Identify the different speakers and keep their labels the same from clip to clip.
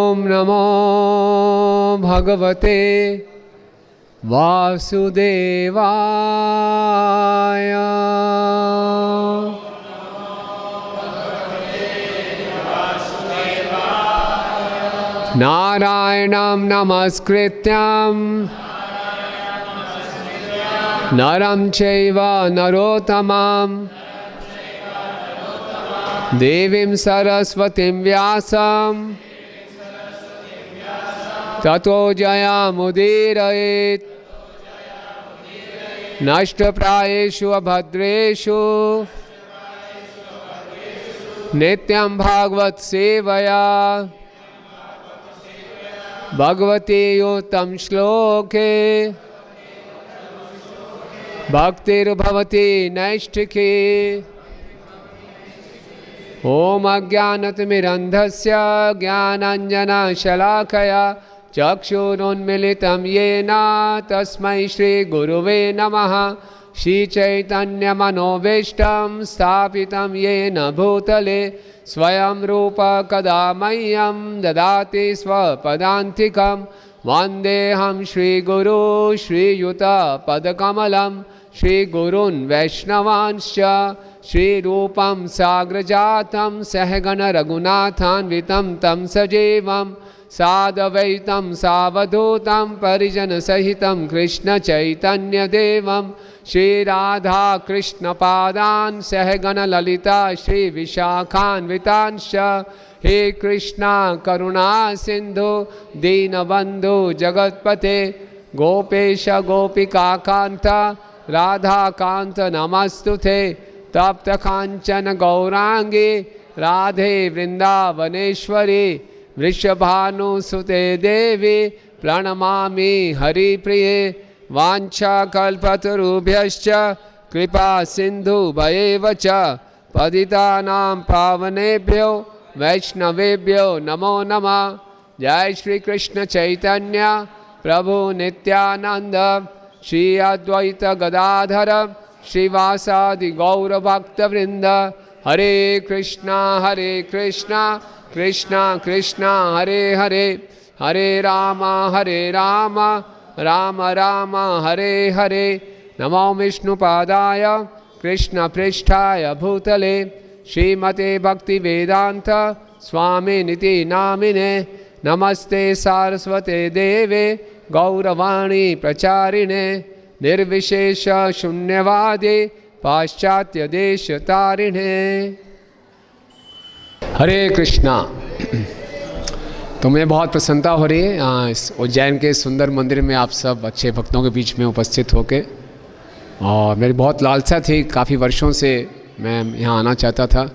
Speaker 1: ॐ नमो भगवते वासुदेवाय। नारायणं नमस्कृत्यं नरं चैव नरोत्तमं देवीं सरस्वतीं व्यासं ततो जयमुदीरयेत्। नष्टप्रायेषु अभद्रेषु नित्यं भागवत सेवया भगवती उत्तम श्लोके भक्तिर्भवति नैष्ठिकी। ॐ अज्ञानतिमिरन्धस्य ज्ञानाञ्जनशलाकया चक्षुरुन्मीलितं येन तस्मै श्रीगुरुवे नमः। श्रीचैतन्यमनोभीष्टं स्थापितं येन भूतले स्वयं रूप कदा मह्यं ददाति स्वपदान्तिकं। वन्देऽहं श्रीगुरो श्रीयुतपदकमलं श्रीगुरून् वैष्णवांश्च श्रीरूपं साग्रजातं सहगण रघुनाथान्वितं तं सजीवं साद्वैतं सावधूतं परिजनसहितं कृष्णचैतन्यदेवं श्रीराधाकृष्णपादान् सहगण ललिता श्रीविशाखान्वितांश्च। हे कृष्णा करुणा सिंधु दीनबंधु जगत्पते गोपेश गोपिकाकांत राधाकांत नमस्तुते। तप्त कांचन गौरांगी राधे वृंदावनेश्वरी वृषभानुसुते देवी प्रणमामि हरिप्रिये। वाञ्छाकल्पतरुभ्यश्च कृपा सिन्धुभ्येव च पतितानां पावनेभ्यो वैष्णवेभ्यो नमो नमः। जय श्री कृष्ण चैतन्य प्रभु नित्यानंद श्री अद्वैत गदाधर श्रीवासादि गौरभक्तवृंद। हरे कृष्णा कृष्णा कृष्णा हरे हरे, हरे राम राम राम हरे हरे। नमो विष्णुपादाय कृष्ण पृष्ठाय भूतले श्रीमते भक्ति वेदांत स्वामी निति नामिने। नमस्ते सारस्वते देवे गौरवाणी प्रचारिणे निर्विशेष शून्यवादे पाश्चात्य देश तारिणे। हरे कृष्णा। तो मुझे बहुत प्रसन्नता हो रही है इस उज्जैन के सुंदर मंदिर में आप सब अच्छे भक्तों के बीच में उपस्थित होके। और मेरी बहुत लालसा थी, काफ़ी वर्षों से मैं यहाँ आना चाहता था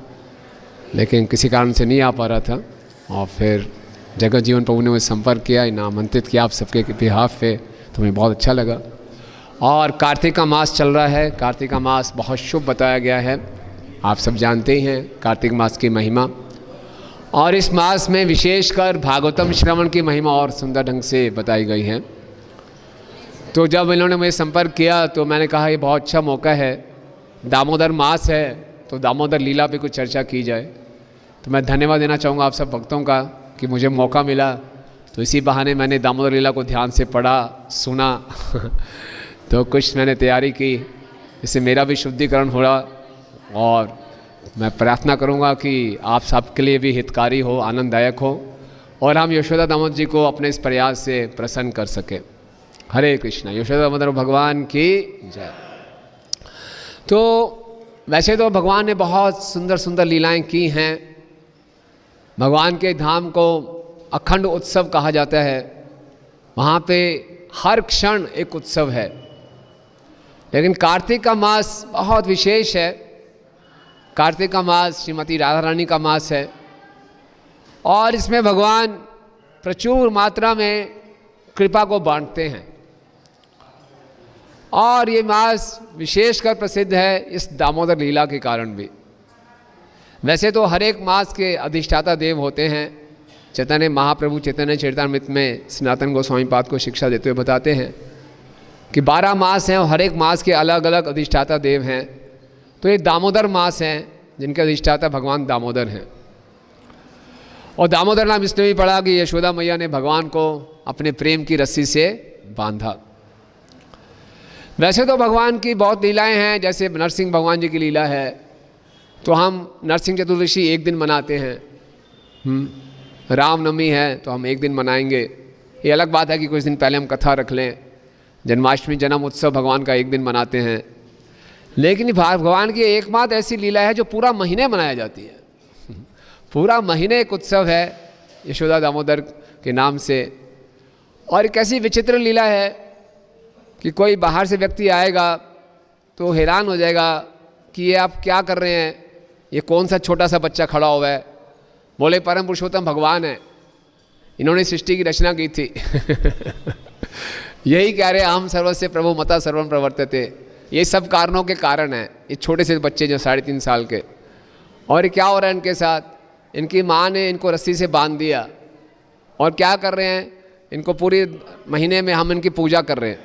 Speaker 1: लेकिन किसी कारण से नहीं आ पा रहा था। और फिर जगत जीवन प्रभु ने मुझे संपर्क किया, इन्हें आमंत्रित किया आप सबके बिहाफ पे, तो मुझे बहुत अच्छा लगा। और कार्तिक का मास चल रहा है। कार्तिक का मास बहुत शुभ बताया गया है, आप सब जानते ही हैं कार्तिक मास की महिमा। और इस मास में विशेषकर भागवतम श्रवण की महिमा और सुंदर ढंग से बताई गई है। तो जब इन्होंने मुझे संपर्क किया तो मैंने कहा ये बहुत अच्छा मौका है, दामोदर मास है तो दामोदर लीला पे कुछ चर्चा की जाए। तो मैं धन्यवाद देना चाहूँगा आप सब भक्तों का कि मुझे मौका मिला। तो इसी बहाने मैंने दामोदर लीला को ध्यान से पढ़ा सुना तो कुछ मैंने तैयारी की, इससे मेरा भी शुद्धिकरण हो रहा। और मैं प्रार्थना करूंगा कि आप सबके लिए भी हितकारी हो, आनंददायक हो और हम यशोदा दामोदर जी को अपने इस प्रयास से प्रसन्न कर सके। हरे कृष्णा। यशोदा दामोदर भगवान की जय। तो वैसे तो भगवान ने बहुत सुंदर सुंदर लीलाएं की हैं। भगवान के धाम को अखंड उत्सव कहा जाता है, वहाँ पे हर क्षण एक उत्सव है। लेकिन कार्तिक का मास बहुत विशेष है। कार्तिक का मास श्रीमती राधा रानी का मास है और इसमें भगवान प्रचुर मात्रा में कृपा को बांटते हैं। और ये मास विशेषकर प्रसिद्ध है इस दामोदर लीला के कारण भी। वैसे तो हर एक मास के अधिष्ठाता देव होते हैं। चैतन्य महाप्रभु चैतन्य चरितामृत में सनातन गोस्वामी पाद को शिक्षा देते हुए बताते हैं कि 12 मास हैं और हर एक मास के अलग अलग अधिष्ठाता देव हैं। तो ये दामोदर मास हैं जिनके अधिष्ठाता भगवान दामोदर हैं। और दामोदर नाम इसलिए भी पड़ा कि यशोदा मैया ने भगवान को अपने प्रेम की रस्सी से बांधा। वैसे तो भगवान की बहुत लीलाएं हैं, जैसे नरसिंह भगवान जी की लीला है तो हम नरसिंह चतुर्दशी एक दिन मनाते हैं, रामनवमी है तो हम एक दिन मनाएंगे। ये अलग बात है कि कुछ दिन पहले हम कथा रख लें। जन्माष्टमी जन्म उत्सव भगवान का एक दिन मनाते हैं, लेकिन भगवान की एकमात्र ऐसी लीला है जो पूरा महीने मनाया जाती है। पूरा महीने एक उत्सव है यशोदा दामोदर के नाम से। और एक ऐसी विचित्र लीला है कि कोई बाहर से व्यक्ति आएगा तो हैरान हो जाएगा कि ये आप क्या कर रहे हैं, ये कौन सा छोटा सा बच्चा खड़ा हुआ है। बोले परम पुरुषोत्तम भगवान है, इन्होंने सृष्टि की रचना की थी। यही कह रहे हम सर्वस्य प्रभु मता सर्वम प्रवर्तते। ये सब कारणों के कारण है, ये छोटे से बच्चे जो 3.5 साल के। और क्या हो रहा है इनके साथ, इनकी माँ ने इनको रस्सी से बांध दिया और क्या कर रहे हैं, इनको पूरी महीने में हम इनकी पूजा कर रहे हैं,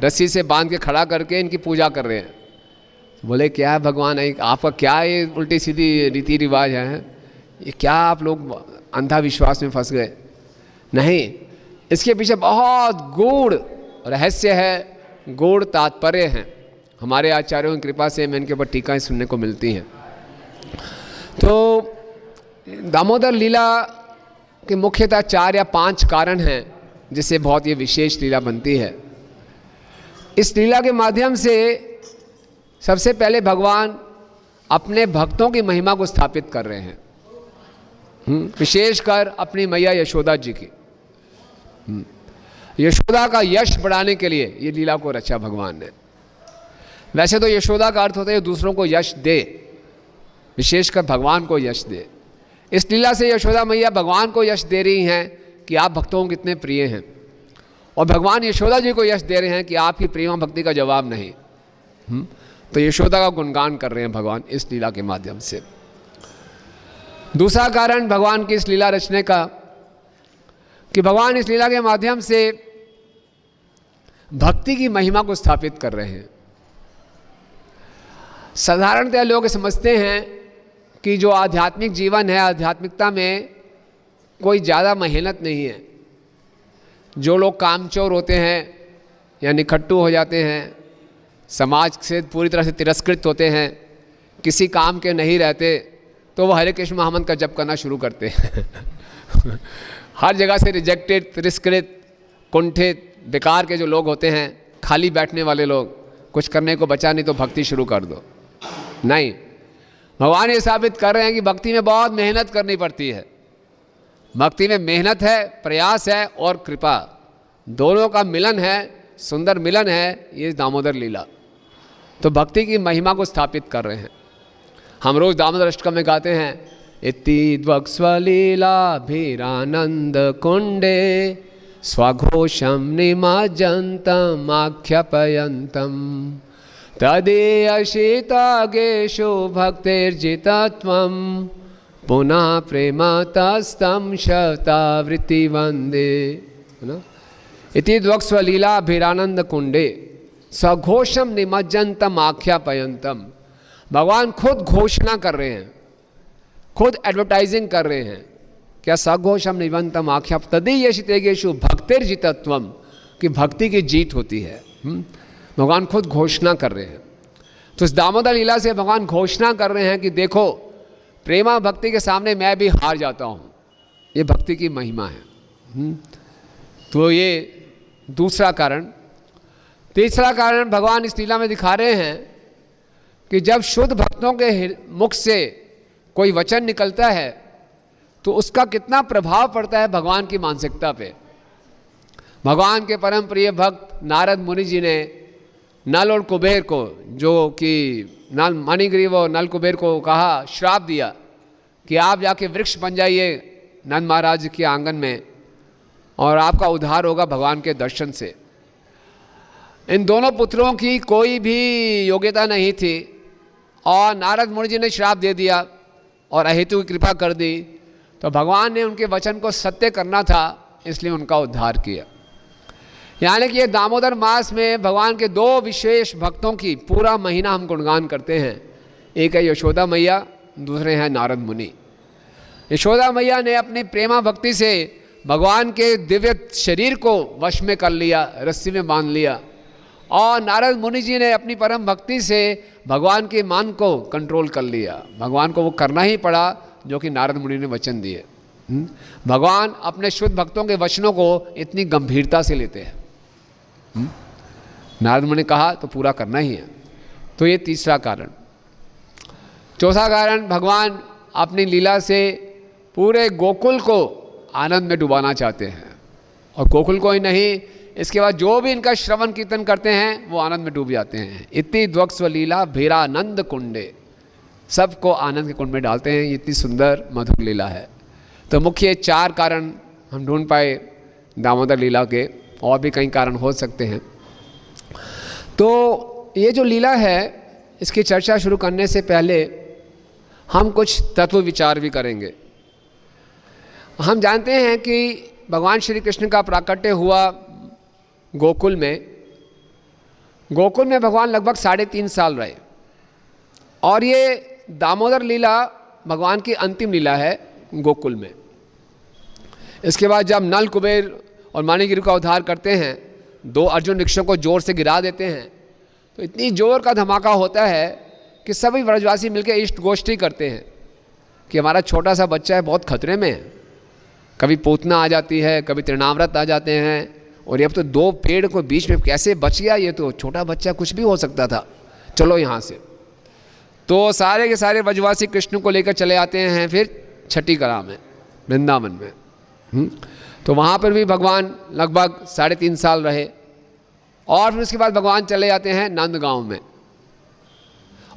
Speaker 1: रस्सी से बांध के खड़ा करके इनकी पूजा कर रहे हैं। बोले क्या है भगवान है आपका, क्या ये उल्टी सीधी रीति रिवाज है, ये क्या आप लोग अंधविश्वास में फंस गए? नहीं, इसके पीछे बहुत गूढ़ रहस्य है, गूढ़ तात्पर्य हैं। हमारे आचार्यों की कृपा से हमें इनके ऊपर टीकाएं सुनने को मिलती हैं। तो दामोदर लीला के मुख्यतः 4 या 5 कारण हैं जिससे बहुत ये विशेष लीला बनती है। इस लीला के माध्यम से सबसे पहले भगवान अपने भक्तों की महिमा को स्थापित कर रहे हैं, विशेषकर अपनी मैया यशोदा जी की। यशोदा का यश बढ़ाने के लिए ये लीला को रचा भगवान ने। वैसे तो यशोदा का अर्थ होता है दूसरों को यश दे, विशेषकर भगवान को यश दे। इस लीला से यशोदा मैया भगवान को यश दे रही हैं कि आप भक्तों को कितने प्रिय हैं, और भगवान यशोदा जी को यश दे रहे हैं कि आपकी प्रेम भक्ति का जवाब नहीं। तो यशोदा का गुणगान कर रहे हैं भगवान इस लीला के माध्यम से। दूसरा कारण भगवान की इस लीला रचने का कि भगवान इस लीला के माध्यम से भक्ति की महिमा को स्थापित कर रहे हैं। साधारणतः लोग समझते हैं कि जो आध्यात्मिक जीवन है, आध्यात्मिकता में कोई ज़्यादा मेहनत नहीं है। जो लोग कामचोर होते हैं या निखट्टू हो जाते हैं, समाज से पूरी तरह से तिरस्कृत होते हैं, किसी काम के नहीं रहते, तो वो हरे कृष्ण महामंत्र का जप करना शुरू करते हैं। हर जगह से रिजेक्टेड, तिरस्कृत, कुंठित, बेकार के जो लोग होते हैं, खाली बैठने वाले लोग, कुछ करने को बचा नहीं तो भक्ति शुरू कर दो। नहीं, भगवान ये साबित कर रहे हैं कि भक्ति में बहुत मेहनत करनी पड़ती है। भक्ति में मेहनत है, प्रयास है और कृपा, दोनों का मिलन है, सुंदर मिलन है ये दामोदर लीला। तो भक्ति की महिमा को स्थापित कर रहे हैं। हम रोज दामोदर अष्टकम में गाते हैं, इति द्वक्स्वलीलाभिरानंद कुंडे स्वघोषम निमज्जन्तम आख्यापयन्तम तदीयशीतागेषु भक्तिर्जितत्वं पुनः प्रेमतस्तं शतावृत्ति वंदे। है ना? इति द्वक्स्वलीलाभिरानंद कुंडे स्वघोषम निमज्जन्तम आख्यापयन्तम। भगवान खुद घोषणा कर रहे हैं, खुद एडवर्टाइजिंग कर रहे हैं। क्या सघोषम निबंतम आख्या तदीयशितेगेषु भक्तिर्जितत्वम, कि भक्ति की जीत होती है। भगवान खुद घोषणा कर रहे हैं। तो इस दामोदर लीला से भगवान घोषणा कर रहे हैं कि देखो, प्रेमा भक्ति के सामने मैं भी हार जाता हूँ, ये भक्ति की महिमा है। तो ये दूसरा कारण। तीसरा कारण भगवान इस लीला में दिखा रहे हैं कि जब शुद्ध भक्तों के मुख से कोई वचन निकलता है तो उसका कितना प्रभाव पड़ता है भगवान की मानसिकता पे। भगवान के परम प्रिय भक्त नारद मुनि जी ने नल और कुबेर को, जो कि नल मणिग्रीव और नल कुबेर को कहा, श्राप दिया कि आप जाके वृक्ष बन जाइए नंद महाराज के आंगन में और आपका उद्धार होगा भगवान के दर्शन से। इन दोनों पुत्रों की कोई भी योग्यता नहीं थी और नारद मुनि जी ने श्राप दे दिया और अहेतु की कृपा कर दी। तो भगवान ने उनके वचन को सत्य करना था, इसलिए उनका उद्धार किया। यानी कि ये दामोदर मास में भगवान के 2 विशेष भक्तों की पूरा महीना हम गुणगान करते हैं। एक है यशोदा मैया, दूसरे हैं नारद मुनि। यशोदा मैया ने अपनी प्रेमा भक्ति से भगवान के दिव्य शरीर को वश में कर लिया, रस्सी में बांध लिया, और नारद मुनि जी ने अपनी परम भक्ति से भगवान के मन को कंट्रोल कर लिया। भगवान को वो करना ही पड़ा जो कि नारद मुनि ने वचन दिए। भगवान अपने शुद्ध भक्तों के वचनों को इतनी गंभीरता से लेते हैं। नारद मुनि ने कहा तो पूरा करना ही है। तो ये तीसरा कारण। चौथा कारण, भगवान अपनी लीला से पूरे गोकुल को आनंद में डुबाना चाहते हैं, और गोकुल को ही नहीं, इसके बाद जो भी इनका श्रवण कीर्तन करते हैं वो आनंद में डूब जाते हैं। इतनी द्वक्स्व लीला भीरानंद कुंडे, सबको आनंद के कुंड में डालते हैं। ये इतनी सुंदर मधुर लीला है। तो मुख्य 4 कारण हम ढूंढ पाए दामोदर लीला के, और भी कई कारण हो सकते हैं। तो ये जो लीला है, इसकी चर्चा शुरू करने से पहले हम कुछ तत्व विचार भी करेंगे। हम जानते हैं कि भगवान श्री कृष्ण का प्राकट्य हुआ गोकुल में। गोकुल में भगवान लगभग 3.5 साल रहे, और ये दामोदर लीला भगवान की अंतिम लीला है गोकुल में। इसके बाद जब नल, कुबेर और माणिगिरि का उद्धार करते हैं, 2 अर्जुन वृक्षों को जोर से गिरा देते हैं, तो इतनी जोर का धमाका होता है कि सभी व्रजवासी मिलकर इष्ट गोष्ठी करते हैं कि हमारा छोटा सा बच्चा है, बहुत खतरे में है। कभी पूतना आ जाती है, कभी तृणाव्रत आ जाते हैं, और ये अब तो 2 पेड़ को बीच में कैसे बच गया, ये तो छोटा बच्चा, कुछ भी हो सकता था, चलो यहाँ से। तो सारे के सारे व्रजवासी कृष्ण को लेकर चले आते हैं फिर छठी कला में, वृंदावन में। तो वहाँ पर भी भगवान लगभग 3.5 साल रहे, और फिर उसके बाद भगवान चले जाते हैं नंदगांव में,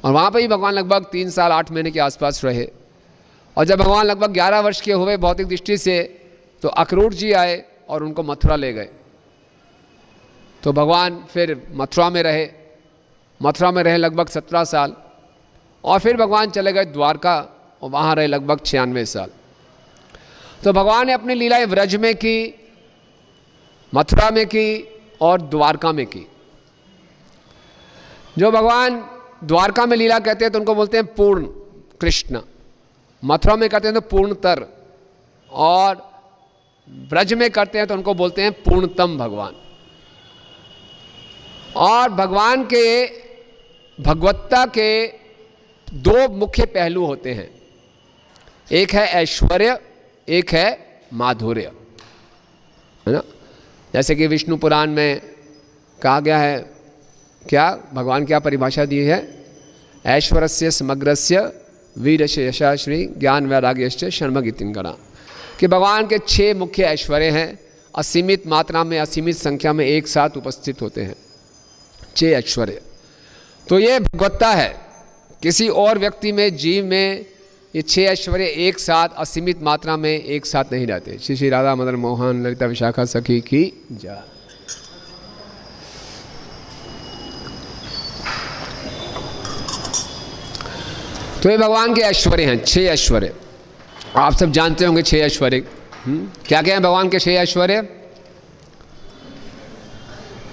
Speaker 1: और वहाँ पर ही भगवान लगभग 3 साल 8 महीने के आसपास रहे। और जब भगवान लगभग 11 वर्ष के हुए भौतिक दृष्टि से, तो अक्रूर जी आए और उनको मथुरा ले गए। तो भगवान फिर मथुरा में रहे लगभग 17 साल, और फिर भगवान चले गए द्वारका, और वहाँ रहे लगभग 96 साल। तो भगवान ने अपनी लीलाएं व्रज में की, मथुरा में की और द्वारका में की। जो भगवान द्वारका में लीला करते हैं तो उनको बोलते हैं पूर्ण कृष्ण, मथुरा में करते हैं तो पूर्णतर, और ब्रज में करते हैं तो उनको बोलते हैं पूर्णतम भगवान। और भगवान के भगवत्ता के 2 मुख्य पहलू होते हैं, एक है ऐश्वर्य, एक है माधुर्य, है ना। जैसे कि विष्णु पुराण में कहा गया है, क्या भगवान क्या परिभाषा दी है, ऐश्वर्यस्य समग्रस्य वीरस्य यशाश्री ज्ञान वैराग्यश्च शर्मगीतिंगणा, कि भगवान के 6 मुख्य ऐश्वर्य हैं, असीमित मात्रा में, असीमित संख्या में एक साथ उपस्थित होते हैं 6 ऐश्वर्य। तो ये भगवत्ता है। किसी और व्यक्ति में, जीव में ये 6 ऐश्वर्य एक साथ असीमित मात्रा में एक साथ नहीं रहते। श्री श्री राधा मदन मोहन ललिता विशाखा सखी की जय। तो ये भगवान के ऐश्वर्य हैं, 6 ऐश्वर्य। आप सब जानते होंगे 6 ऐश्वर्य क्या क्या है। भगवान के 6 ऐश्वर्य,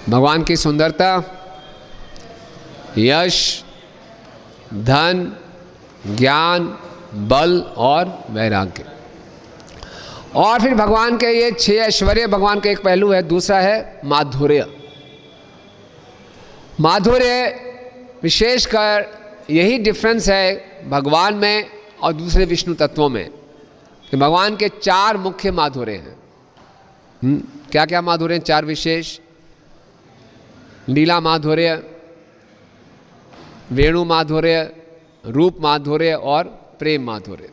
Speaker 1: भगवान की सुंदरता, यश, धन, ज्ञान, बल और वैराग्य। और फिर भगवान के ये 6 ऐश्वर्य, भगवान का एक पहलू है, दूसरा है माधुर्य। माधुर्य विशेषकर यही डिफरेंस है भगवान में और दूसरे विष्णु तत्वों में, कि भगवान के 4 मुख्य माधुर्य हैं। क्या क्या माधुर्य हैं? 4 विशेष, लीला माधुर्य, वेणु माधुर्य, रूप माधुर्य और प्रेम माधुर्य।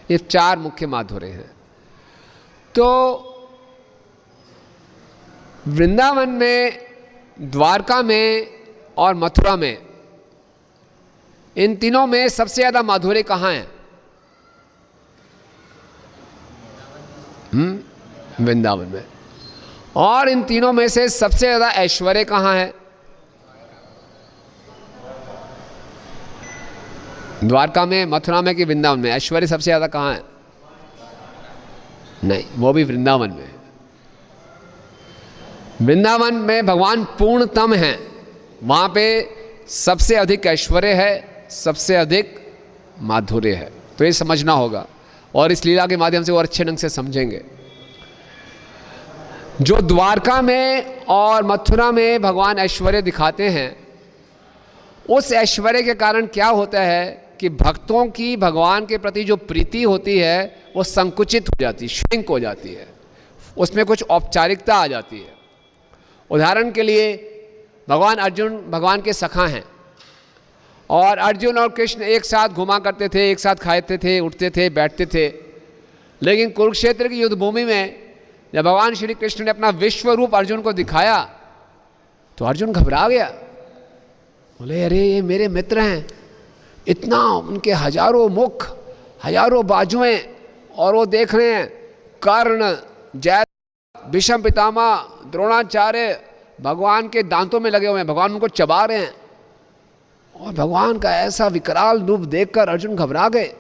Speaker 1: ये 4 मुख्य माधुर्य हैं। तो वृंदावन में, द्वारका में और मथुरा में, इन तीनों में सबसे ज़्यादा माधुर्य कहाँ है? वृंदावन में। और इन तीनों में से सबसे ज़्यादा ऐश्वर्य कहाँ है? द्वारका में, मथुरा में कि वृंदावन में? ऐश्वर्य सबसे ज़्यादा कहाँ है? नहीं, वो भी वृंदावन में। वृंदावन में भगवान पूर्णतम हैं, वहाँ पे सबसे अधिक ऐश्वर्य है, सबसे अधिक माधुर्य है। तो ये समझना होगा। और इस लीला के माध्यम से वो अच्छे ढंग से समझेंगे। जो द्वारका में और मथुरा में भगवान ऐश्वर्य दिखाते हैं, उस ऐश्वर्य के कारण क्या होता है कि भक्तों की भगवान के प्रति जो प्रीति होती है वो संकुचित हो जाती है, श्रिंक हो जाती है, उसमें कुछ औपचारिकता आ जाती है। उदाहरण के लिए भगवान अर्जुन भगवान के सखा हैं और अर्जुन और कृष्ण एक साथ घुमा करते थे, एक साथ खाते थे, उठते थे, बैठते थे। लेकिन कुरुक्षेत्र की युद्ध भूमि में जब भगवान श्री कृष्ण ने अपना विश्व रूप अर्जुन को दिखाया तो अर्जुन घबरा गया। बोले अरे ये मेरे मित्र हैं, इतना उनके हजारों मुख, हजारों बाजुएं, और वो देख रहे हैं कर्ण, जय, भीष्म पितामह, द्रोणाचार्य भगवान के दांतों में लगे हुए हैं, भगवान उनको चबा रहे हैं। और भगवान का ऐसा विकराल रूप देखकर अर्जुन घबरा गए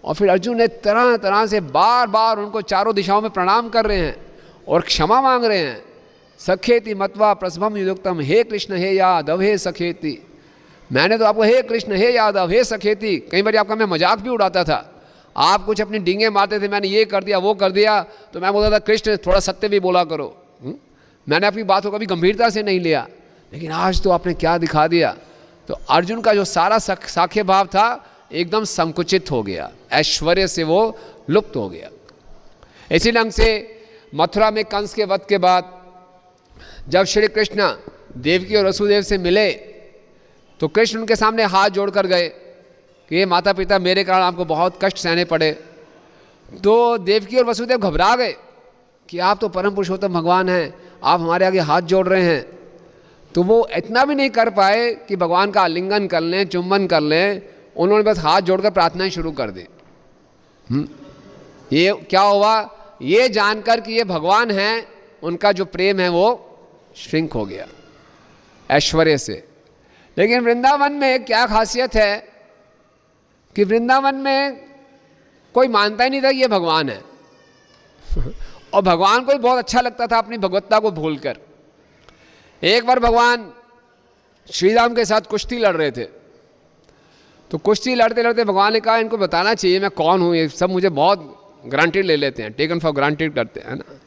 Speaker 1: और फिर अर्जुन ने तरह तरह से बार बार उनको चारों दिशाओं में प्रणाम कर रहे हैं और क्षमा मांग रहे हैं। सखेति मत्वा प्रसभम युक्तम, हे कृष्ण हे यादव हे सखेति, मैंने तो आपको हे कृष्ण हे यादव हे सखेति, कई बार आपका मैं मजाक भी उड़ाता था, आप कुछ अपनी डींगे मारते थे, मैंने ये कर दिया वो कर दिया, तो मैं बोलता था कृष्ण थोड़ा सत्य भी बोला करो। मैंने आपकी बात को कभी गंभीरता से नहीं लिया, लेकिन आज तो आपने क्या दिखा दिया। तो अर्जुन का जो सारा साख्य भाव था एकदम संकुचित हो गया, ऐश्वर्य से वो लुप्त हो गया। इसी ढंग से मथुरा में कंस के वध के बाद जब श्री कृष्ण देवकी और वसुदेव से मिले तो कृष्ण उनके सामने हाथ जोड़कर गए कि ये माता पिता मेरे कारण आपको बहुत कष्ट सहने पड़े। तो देवकी और वसुदेव घबरा गए कि आप तो परम पुरुषोत्तम भगवान हैं, आप हमारे आगे हाथ जोड़ रहे हैं। तो वो इतना भी नहीं कर पाए कि भगवान का आलिंगन कर लें, चुंबन कर लें, उन्होंने बस हाथ जोड़कर प्रार्थनाएं शुरू कर दी। ये क्या हुआ, ये जानकर कि ये भगवान हैं, उनका जो प्रेम है वो श्रिंक हो गया ऐश्वर्य से। लेकिन वृंदावन में क्या खासियत है कि वृंदावन में कोई मानता ही नहीं था कि ये भगवान है और भगवान को भी बहुत अच्छा लगता था अपनी भगवत्ता को भूलकर। एक बार भगवान श्री राम के साथ कुश्ती लड़ रहे थे, तो कुश्ती लड़ते लड़ते भगवान ने कहा इनको बताना चाहिए मैं कौन हूँ, ये सब मुझे बहुत ग्रांटेड ले लेते हैं, टेकन फॉर ग्रांटेड करते हैं ना।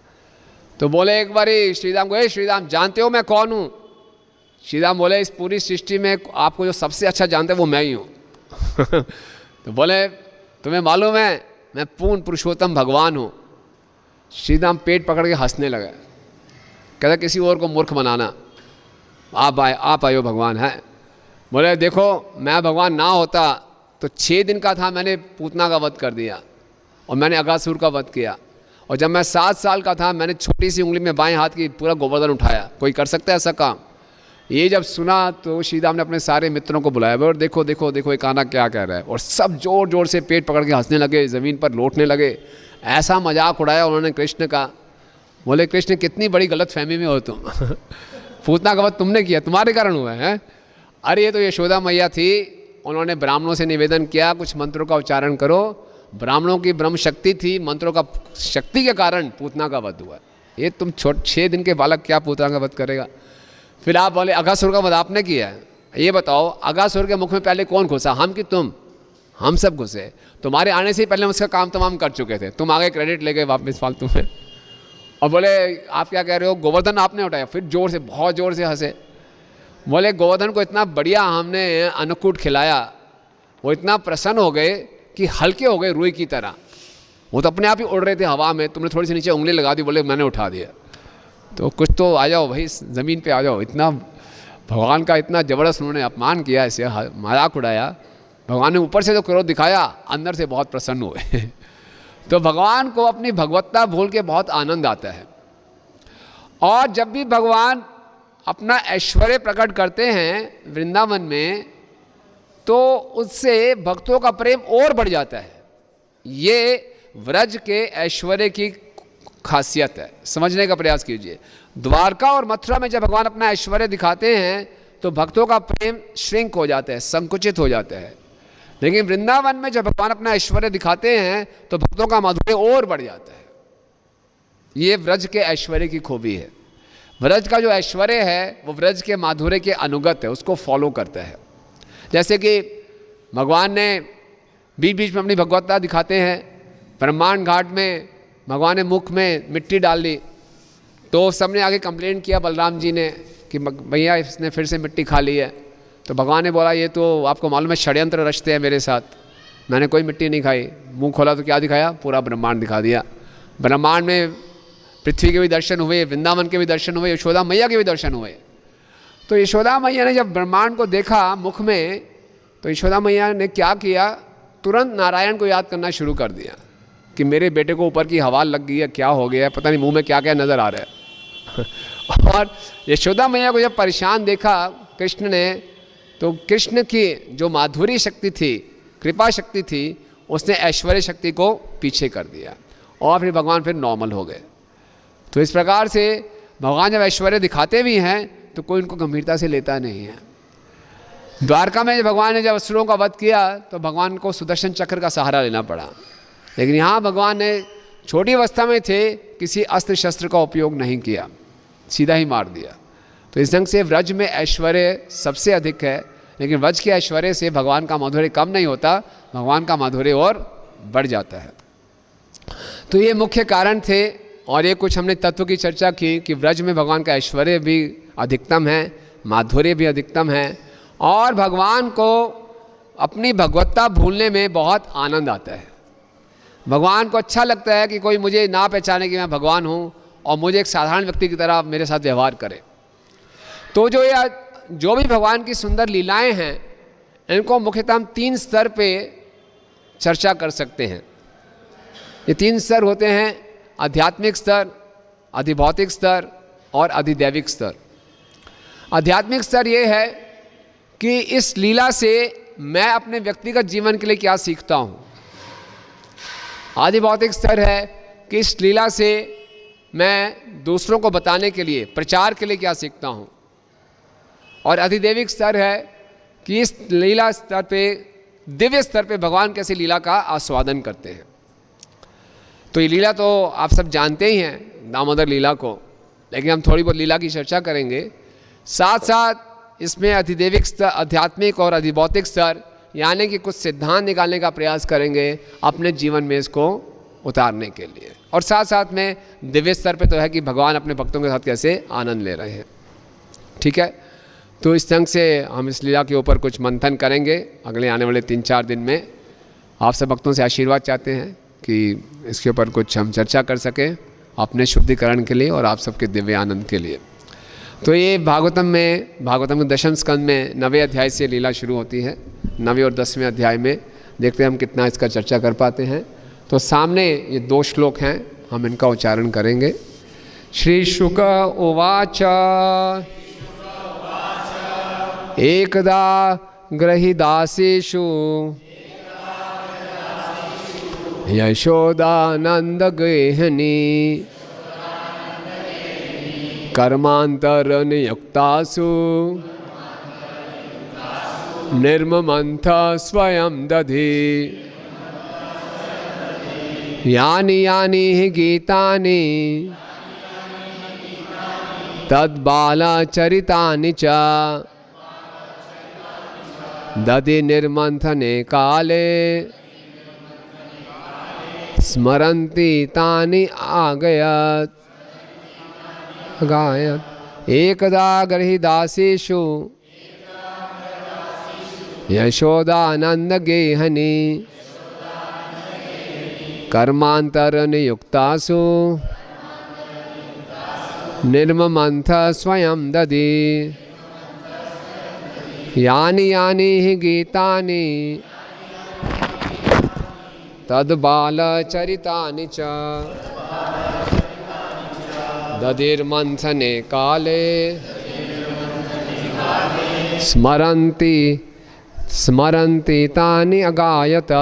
Speaker 1: तो बोले एक बार श्री राम को, श्री राम जानते हो मैं कौन हूँ? श्री राम बोले इस पूरी सृष्टि में आपको जो सबसे अच्छा जानते हैं वो मैं ही हूँ। तो बोले तुम्हें मालूम है मैं पूर्ण पुरुषोत्तम भगवान हूँ। श्री राम पेट पकड़ के हंसने लगा, कहता किसी और को मूर्ख बनाना, आप आए हो भगवान है। बोले देखो मैं भगवान ना होता तो 6 दिन का था मैंने पूतना का वध कर दिया और मैंने अगासुर का वध किया, और जब मैं 7 साल का था मैंने छोटी सी उंगली में बाएं हाथ की पूरा गोवर्धन उठाया। कोई कर सकता है ऐसा काम? ये जब सुना तो श्री राम ने अपने सारे मित्रों को बुलाया और देखो देखो देखो ये काना क्या कह रहा है, और सब जोर जोर से पेट पकड़ के हंसने लगे, ज़मीन पर लौटने लगे। ऐसा मजाक उड़ाया उन्होंने कृष्ण का। बोले कृष्ण कितनी बड़ी गलत फहमी में हो तुम पूतना का वध तुमने किया, तुम्हारे कारण हुआ है। अरे ये तो यशोदा मैया थी, उन्होंने ब्राह्मणों से निवेदन किया कुछ मंत्रों का उच्चारण करो, ब्राह्मणों की ब्रह्म शक्ति थी, मंत्रों का शक्ति के कारण पूतना का वध हुआ। ये तुम 6 दिन के बालक क्या पूतना का वध करेगा? फिर आप बोले अगासुर का वध आपने किया है, ये बताओ अगासुर के मुख में पहले कौन घुसा, हम कि तुम? हम सब घुसे, तुम्हारे आने से ही पहले हम उसका काम तमाम कर चुके थे, तुम आगे क्रेडिट ले गए वापस फालतू में। और बोले आप क्या कह रहे हो, गोवर्धन आपने उठाया? फिर जोर से बहुत जोर से हंसे। बोले गोवर्धन को इतना बढ़िया हमने अन्नकूट खिलाया, वो इतना प्रसन्न हो गए कि हल्के हो गए रुई की तरह, वो तो अपने आप ही उड़ रहे थे हवा में, तुमने थोड़ी सी नीचे उंगली लगा दी, बोले मैंने उठा दिया। तो कुछ तो आ जाओ भाई ज़मीन पे आ जाओ। इतना भगवान का इतना ज़बरदस्त उन्होंने अपमान किया, ऐसे मजाक उड़ाया। भगवान ने ऊपर से तो क्रोध दिखाया, अंदर से बहुत प्रसन्न हुए। तो भगवान को अपनी भगवत्ता भूल के बहुत आनंद आता है। और जब भी भगवान अपना ऐश्वर्य प्रकट करते हैं वृंदावन में तो उससे भक्तों का प्रेम और बढ़ जाता है। ये व्रज के ऐश्वर्य की खासियत है, समझने का प्रयास कीजिए। द्वारका और मथुरा में जब भगवान अपना ऐश्वर्य दिखाते हैं तो भक्तों का प्रेम श्रिंक हो जाता है, संकुचित हो जाता है। लेकिन वृंदावन में जब भगवान अपना ऐश्वर्य दिखाते हैं तो भक्तों का माधुर्य और बढ़ जाता है। ये व्रज के ऐश्वर्य की खूबी है। व्रज का जो ऐश्वर्य है वो व्रज के माधुर्य के अनुगत है, उसको फॉलो करता है। जैसे कि भगवान ने बीच बीच में अपनी भगवत्ता दिखाते हैं, ब्रह्मांड घाट में भगवान ने मुख में मिट्टी डाल दी, तो सबने आगे कंप्लेंट किया बलराम जी ने कि भैया इसने फिर से मिट्टी खा ली है। तो भगवान ने बोला ये तो आपको मालूम है षड्यंत्र रचते हैं मेरे साथ, मैंने कोई मिट्टी नहीं खाई। मुंह खोला तो क्या दिखाया? पूरा ब्रह्मांड दिखा दिया। ब्रह्मांड में पृथ्वी के भी दर्शन हुए, वृंदावन के भी दर्शन हुए, यशोदा मैया के भी दर्शन हुए। तो यशोदा मैया ने जब ब्रह्मांड को देखा मुख में, तो यशोदा मैया ने क्या किया, तुरंत नारायण को याद करना शुरू कर दिया कि मेरे बेटे को ऊपर की हवा लग गई है, क्या हो गया है, पता नहीं मुंह में क्या क्या नज़र आ रहा है। और यशोदा मैया को जब परेशान देखा कृष्ण ने, तो कृष्ण की जो माधुरी शक्ति थी, कृपा शक्ति थी, उसने ऐश्वर्य शक्ति को पीछे कर दिया और फिर भगवान फिर नॉर्मल हो गए। तो इस प्रकार से भगवान जब ऐश्वर्य दिखाते भी हैं तो कोई उनको गंभीरता से लेता नहीं है। द्वारका में भगवान ने जब असुरों का वध किया तो भगवान को सुदर्शन चक्र का सहारा लेना पड़ा, लेकिन यहाँ भगवान ने छोटी अवस्था में थे, किसी अस्त्र शस्त्र का उपयोग नहीं किया, सीधा ही मार दिया। तो इस ढंग से व्रज में ऐश्वर्य सबसे अधिक है, लेकिन व्रज के ऐश्वर्य से भगवान का माधुर्य कम नहीं होता, भगवान का माधुर्य और बढ़ जाता है। तो ये मुख्य कारण थे। और ये कुछ हमने तत्व की चर्चा की कि व्रज में भगवान का ऐश्वर्य भी अधिकतम है, माधुर्य भी अधिकतम है, और भगवान को अपनी भगवत्ता भूलने में बहुत आनंद आता है। भगवान को अच्छा लगता है कि कोई मुझे ना पहचाने कि मैं भगवान हूँ और मुझे एक साधारण व्यक्ति की तरह मेरे साथ व्यवहार करे। तो जो भी भगवान की सुंदर लीलाएं हैं, इनको मुख्यतः हम 3 स्तर पे चर्चा कर सकते हैं। ये 3 स्तर होते हैं, आध्यात्मिक स्तर, अधिभौतिक स्तर और अधिदैविक स्तर। आध्यात्मिक स्तर ये है कि इस लीला से मैं अपने व्यक्तिगत जीवन के लिए क्या सीखता हूँ। अधिभौतिक स्तर है कि इस लीला से मैं दूसरों को बताने के लिए, प्रचार के लिए क्या सीखता हूँ। और अधिदैविक स्तर है कि इस लीला स्तर पे, दिव्य स्तर पे भगवान कैसे लीला का आस्वादन करते हैं। तो ये लीला तो आप सब जानते ही हैं, दामोदर लीला को, लेकिन हम थोड़ी बहुत लीला की चर्चा करेंगे। साथ साथ इसमें अधिदैविक स्तर, आध्यात्मिक और अधिभौतिक स्तर, यानी कि कुछ सिद्धांत निकालने का प्रयास करेंगे अपने जीवन में इसको उतारने के लिए। और साथ साथ में दिव्य स्तर पे तो है कि भगवान अपने भक्तों के साथ कैसे आनंद ले रहे हैं। ठीक है, तो इस ढंग से हम इस लीला के ऊपर कुछ मंथन करेंगे अगले आने वाले 3-4 दिन में। आप सब भक्तों से आशीर्वाद चाहते हैं कि इसके ऊपर कुछ हम चर्चा कर सकें अपने शुद्धिकरण के लिए और आप सबके दिव्य आनंद के लिए। तो ये भागवतम के 10वें स्कंद में 9वें अध्याय से लीला शुरू होती है। 9वें और 10वें अध्याय में देखते हैं हम कितना इसका चर्चा कर पाते हैं। तो सामने ये 2 श्लोक हैं, हम इनका उच्चारण करेंगे। श्री शुक उवाच एकदा ग्रहीदासेषु यशोदानंद गेहनी कर्मांतर नियुक्तासु निर्ममंथ स्वयं दधि यानि यानि हि गीतानि तद्बालचरितानि च दधि निर्मंथने काले स्मरन्ति तानि आगयत् गायत् एकदा गृहीदासेषु यशोदानंद गेहनी कर्मांतर नियुक्तासु निर्ममंथ स्वयं दधि यानि यानि हि गीतानि तद्बालचरितानि च दधिर्मंथने काले स्मरन्ति तानि अगायत।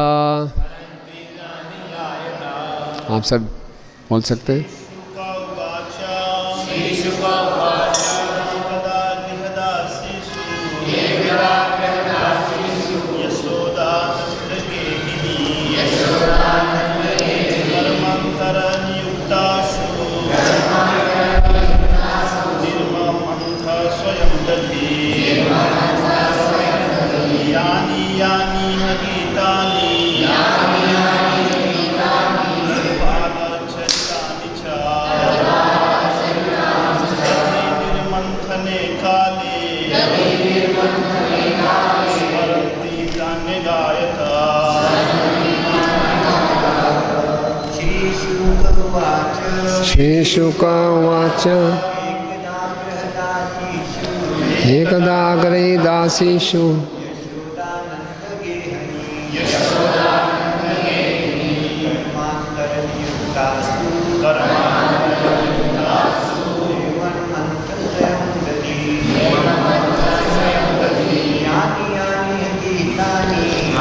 Speaker 1: आप सब बोल सकते हैं। श्रीशुकवाच एकदा गृहीदासीषु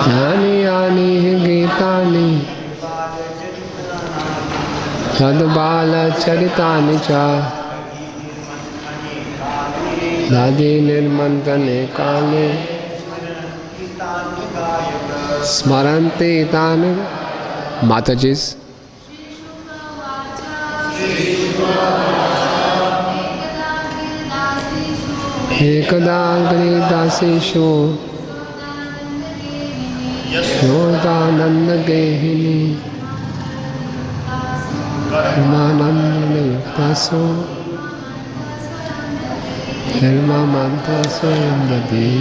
Speaker 1: यानि यानि गीतानि तद्बालचरितानि च दधि निर्मन्थने काले स्मरन्ति तानि। माताजी एकदा गृहीदासीषु यशोदानन्दगेहिनी कर्मानन्दयुक्तासु धर्ममन्तः स्वयं दधि।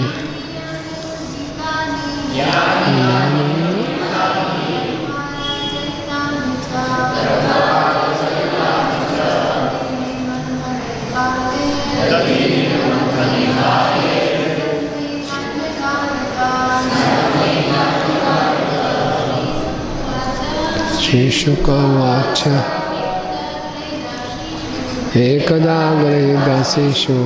Speaker 1: श्रीशुकवाच एकदा गृहीदासीषु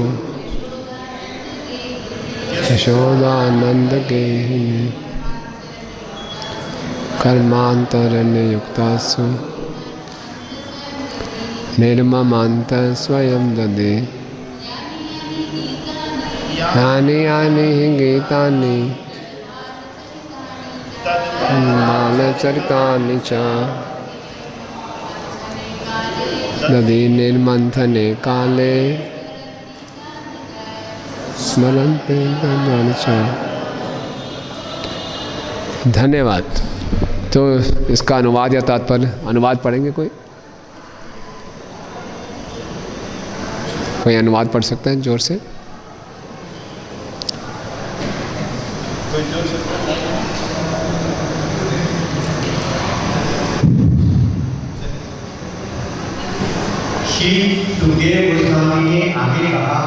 Speaker 1: यशोदानन्दगेहिनी कर्मान्तरण्ययुक्तासु निर्ममान्तः स्वयं दधि। यानि यानि गीतानि बालचरितानि च दधि निर्मन्थने काले स्मरन्ति तानि च। धन्यवाद। तो इसका अनुवाद या तात्पर्य अनुवाद पढ़ेंगे कोई अनुवाद पढ़ सकता है जोर से?
Speaker 2: श्री सुखदेव गोस्वामी ने आगे कहा,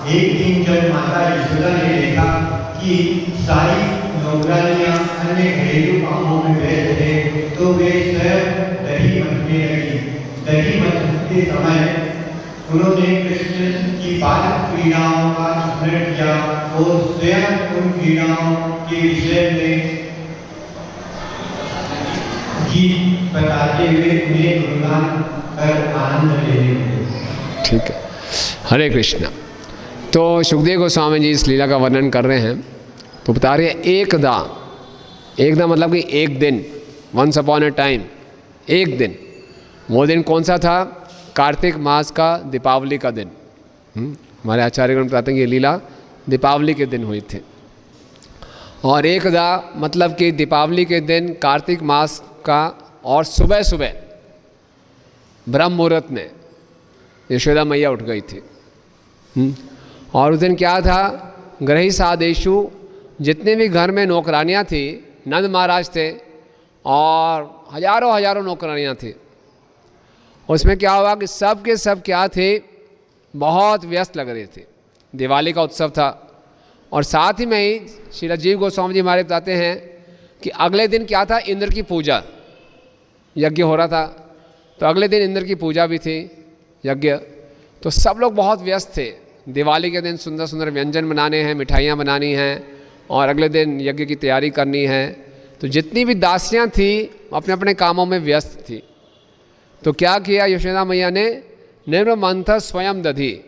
Speaker 2: एक दिन जब माता यशोदा ने देखा कि सारी नौकरानियां अन्य घरेलू कामों में व्यस्त थे, तो वे स्वयं दही मथने लगी। दही मथते समय उन्होंने कृष्ण की बाल क्रीड़ाओं का स्मरण किया और स्वयं उन क्रीड़ाओं के विषय में गीत बताते हुए उन्हें गुणगान कर आनंद लेने लगे।
Speaker 1: ठीक है, हरे कृष्णा। तो सुखदेव गोस्वामी जी इस लीला का वर्णन कर रहे हैं, तो बता रहे हैं एकदा। एकदा मतलब कि एक दिन, वंस अपॉन ए टाइम, एक दिन। वो दिन कौन सा था? कार्तिक मास का दीपावली का दिन। हमारे आचार्यगण बताते हैं कि ये लीला दीपावली के दिन हुई थी। और एकदा मतलब कि दीपावली के दिन कार्तिक मास का, और सुबह सुबह ब्रह्म मुहूर्त में यशोदा मैया उठ गई थी। और उस दिन क्या था? गृही सादेशु, जितने भी घर में नौकरानियाँ थी, नंद महाराज थे और हजारों हजारों नौकरानियाँ थी। उसमें क्या हुआ कि सब के सब क्या थे? बहुत व्यस्त लग रहे थे। दिवाली का उत्सव था। और साथ ही में ही श्री राजीव गोस्वामी जी हमारे बताते हैं कि अगले दिन क्या था? इंद्र की पूजा, यज्ञ हो रहा था। तो अगले दिन इंद्र की पूजा भी थी, यज्ञ। तो सब लोग बहुत व्यस्त थे। दिवाली के दिन सुंदर सुंदर व्यंजन बनाने हैं, मिठाइयाँ बनानी हैं, और अगले दिन यज्ञ की तैयारी करनी है। तो जितनी भी दासियाँ थी अपने अपने कामों में व्यस्त थी। तो क्या किया यशोदा मैया ने? निर्ममंथ स्वयं दधि।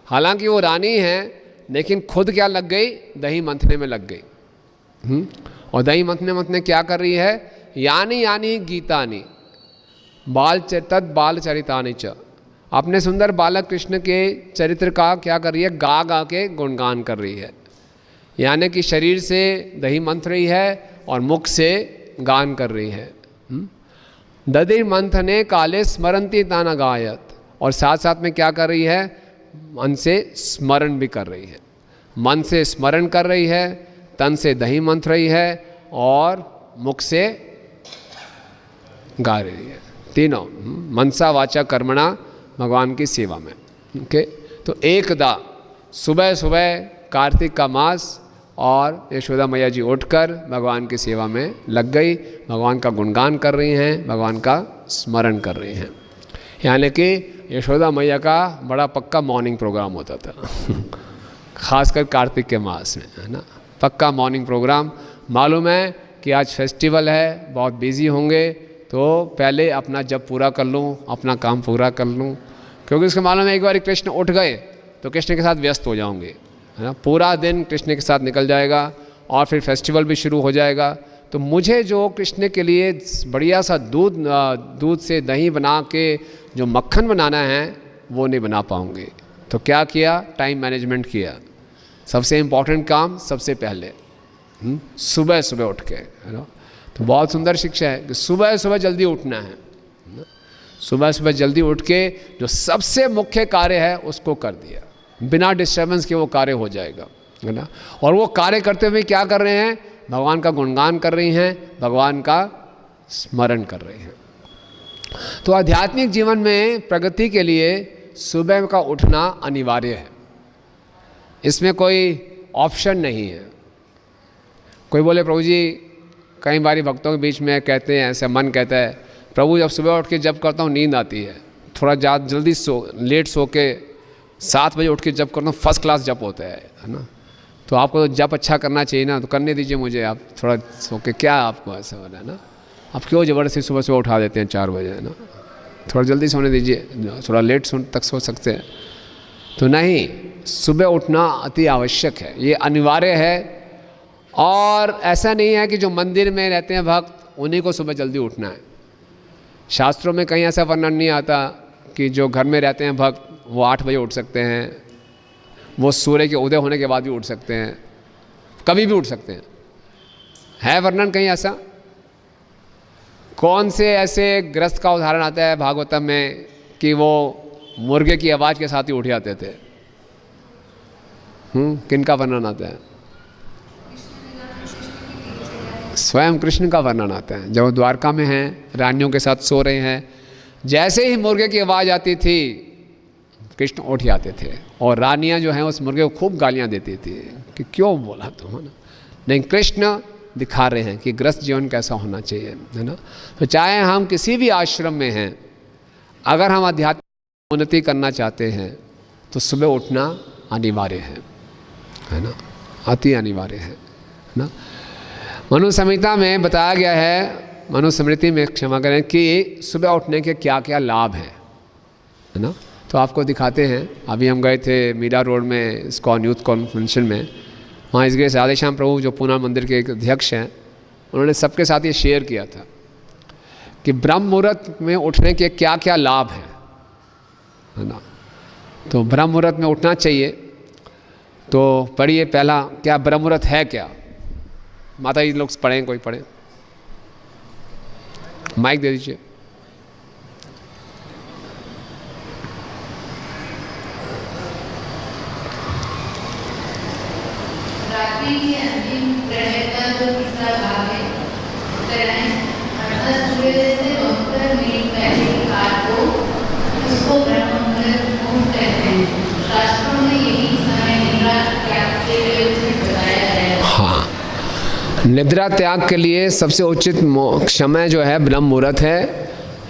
Speaker 1: हालांकि वो रानी हैं, लेकिन खुद क्या लग गई? दही मंथने में लग गई। और दही मंथने मंथने क्या कर रही है? यानी यानी गीतानी तद बाल चरितानि च। अपने सुंदर बालक कृष्ण के चरित्र का क्या कर रही है? गा गा के गुणगान कर रही है। यानी कि शरीर से दही मंथ रही है और मुख से गान कर रही है। दधि मंथने काले स्मरंती ताना गायत। और साथ साथ में क्या कर रही है? मन से स्मरण भी कर रही है। मन से स्मरण कर रही है, तन से दही मंथ रही है और मुख से गा रही है। तीनों मनसा वाचा कर्मणा भगवान की सेवा में। ओके, तो एकदा सुबह सुबह कार्तिक का मास और यशोदा मैया जी उठकर भगवान की सेवा में लग गई, भगवान का गुणगान कर रही हैं, भगवान का स्मरण कर रही हैं। यानी कि यशोदा मैया का बड़ा पक्का मॉर्निंग प्रोग्राम होता था खासकर कार्तिक के मास में, है ना, पक्का मॉर्निंग प्रोग्राम। मालूम है कि आज फेस्टिवल है, बहुत बिजी होंगे, तो पहले अपना जप पूरा कर लूँ, अपना काम पूरा कर लूँ, क्योंकि उसके मालूम है एक बार कृष्ण उठ गए तो कृष्ण के साथ व्यस्त हो जाऊंगे, है ना, पूरा दिन कृष्ण के साथ निकल जाएगा और फिर फेस्टिवल भी शुरू हो जाएगा। तो मुझे जो कृष्ण के लिए बढ़िया सा दूध से दही बना के जो मक्खन बनाना है वो नहीं बना पाऊंगे। तो क्या किया, टाइम मैनेजमेंट किया। सबसे इम्पॉर्टेंट काम सबसे पहले सुबह सुबह उठ के, है ना। तो बहुत सुंदर शिक्षा है कि सुबह सुबह जल्दी उठना है, सुबह सुबह जल्दी उठ के जो सबसे मुख्य कार्य है उसको कर दिया, बिना डिस्टर्बेंस के वो कार्य हो जाएगा, है ना। और वो कार्य करते हुए क्या कर रहे हैं, भगवान का गुणगान कर रही हैं, भगवान का स्मरण कर रहे हैं। तो आध्यात्मिक जीवन में प्रगति के लिए सुबह का उठना अनिवार्य है, इसमें कोई ऑप्शन नहीं है। कोई बोले प्रभु जी, कई बारी भक्तों के बीच में कहते हैं, ऐसा मन कहता है, प्रभु जब सुबह उठ के जप करता हूँ नींद आती है, थोड़ा ज़्यादा जल्दी लेट सो के 7 बजे उठ के जप करता हूँ, फर्स्ट क्लास जप होता है ना। तो आपको तो जप अच्छा करना चाहिए ना, तो करने दीजिए मुझे, आप थोड़ा सो के, क्या आपको ऐसा हो रहा है ना, आप क्यों ज़बरदस्ती सुबह सुबह उठा देते हैं 4 बजे, है ना, थोड़ा जल्दी सोने दीजिए, थोड़ा लेट तक सो सकते हैं। तो नहीं, सुबह उठना अति आवश्यक है, ये अनिवार्य है। और ऐसा नहीं है कि जो मंदिर में रहते हैं भक्त उन्हीं को सुबह जल्दी उठना है। शास्त्रों में कहीं ऐसा वर्णन नहीं आता कि जो घर में रहते हैं भक्त वो 8 बजे उठ सकते हैं, वो सूर्य के उदय होने के बाद भी उठ सकते हैं, कभी भी उठ सकते हैं। है वर्णन कहीं ऐसा? कौन से ऐसे ग्रस्त का उदाहरण आता है भागवतम में कि वो मुर्गे की आवाज़ के साथ ही उठ जाते थे? किनका वर्णन आता है? स्वयं कृष्ण का वर्णन आता है। जब वो द्वारका में हैं, रानियों के साथ सो रहे हैं, जैसे ही मुर्गे की आवाज़ आती थी कृष्ण उठ जाते थे, और रानियां जो हैं उस मुर्गे को खूब गालियां देती थी कि क्यों बोला तुम, है ना। नहीं, कृष्ण दिखा रहे हैं कि ग्रस्त जीवन कैसा होना चाहिए, है ना। तो चाहे हम किसी भी आश्रम में हैं, अगर हम आध्यात्मिक उन्नति करना चाहते हैं तो सुबह उठना अनिवार्य है ना, अति अनिवार्य है ना। मनुस्मृति में बताया गया है, मनुस्मृति में क्षमा करें, कि सुबह उठने के क्या क्या लाभ हैं, है ना। तो आपको दिखाते हैं। अभी हम गए थे मीरा रोड में इस्कॉन यूथ कॉन्वेंशन में, वहाँ इस ग्रेस राधेश्याम प्रभु जो पूना मंदिर के एक अध्यक्ष हैं, उन्होंने सबके साथ ये शेयर किया था कि ब्रह्म मुहूर्त में उठने के क्या क्या लाभ हैं, है ना। तो ब्रह्म मुहूर्त में उठना चाहिए। तो पढ़िए पहला, क्या ब्रह्म मुहूर्त है क्या? माता जी लोग पढ़ें, कोई पढ़े, माइक दे दीजिए।
Speaker 3: रात्रि के अंतिम प्रहर का जो तीसरा भाग है, ग्रहण अर्थात सूर्योदय से 72 मिनट पहले की काल को, उसको ब्रह्म मुहूर्त कहते हैं। शास्त्रों में यही समय निद्रा त्याग के लिए उचित बताया गया है।
Speaker 1: हाँ, निद्रा त्याग के लिए सबसे उचित समय जो है ब्रह्म मुहूर्त है।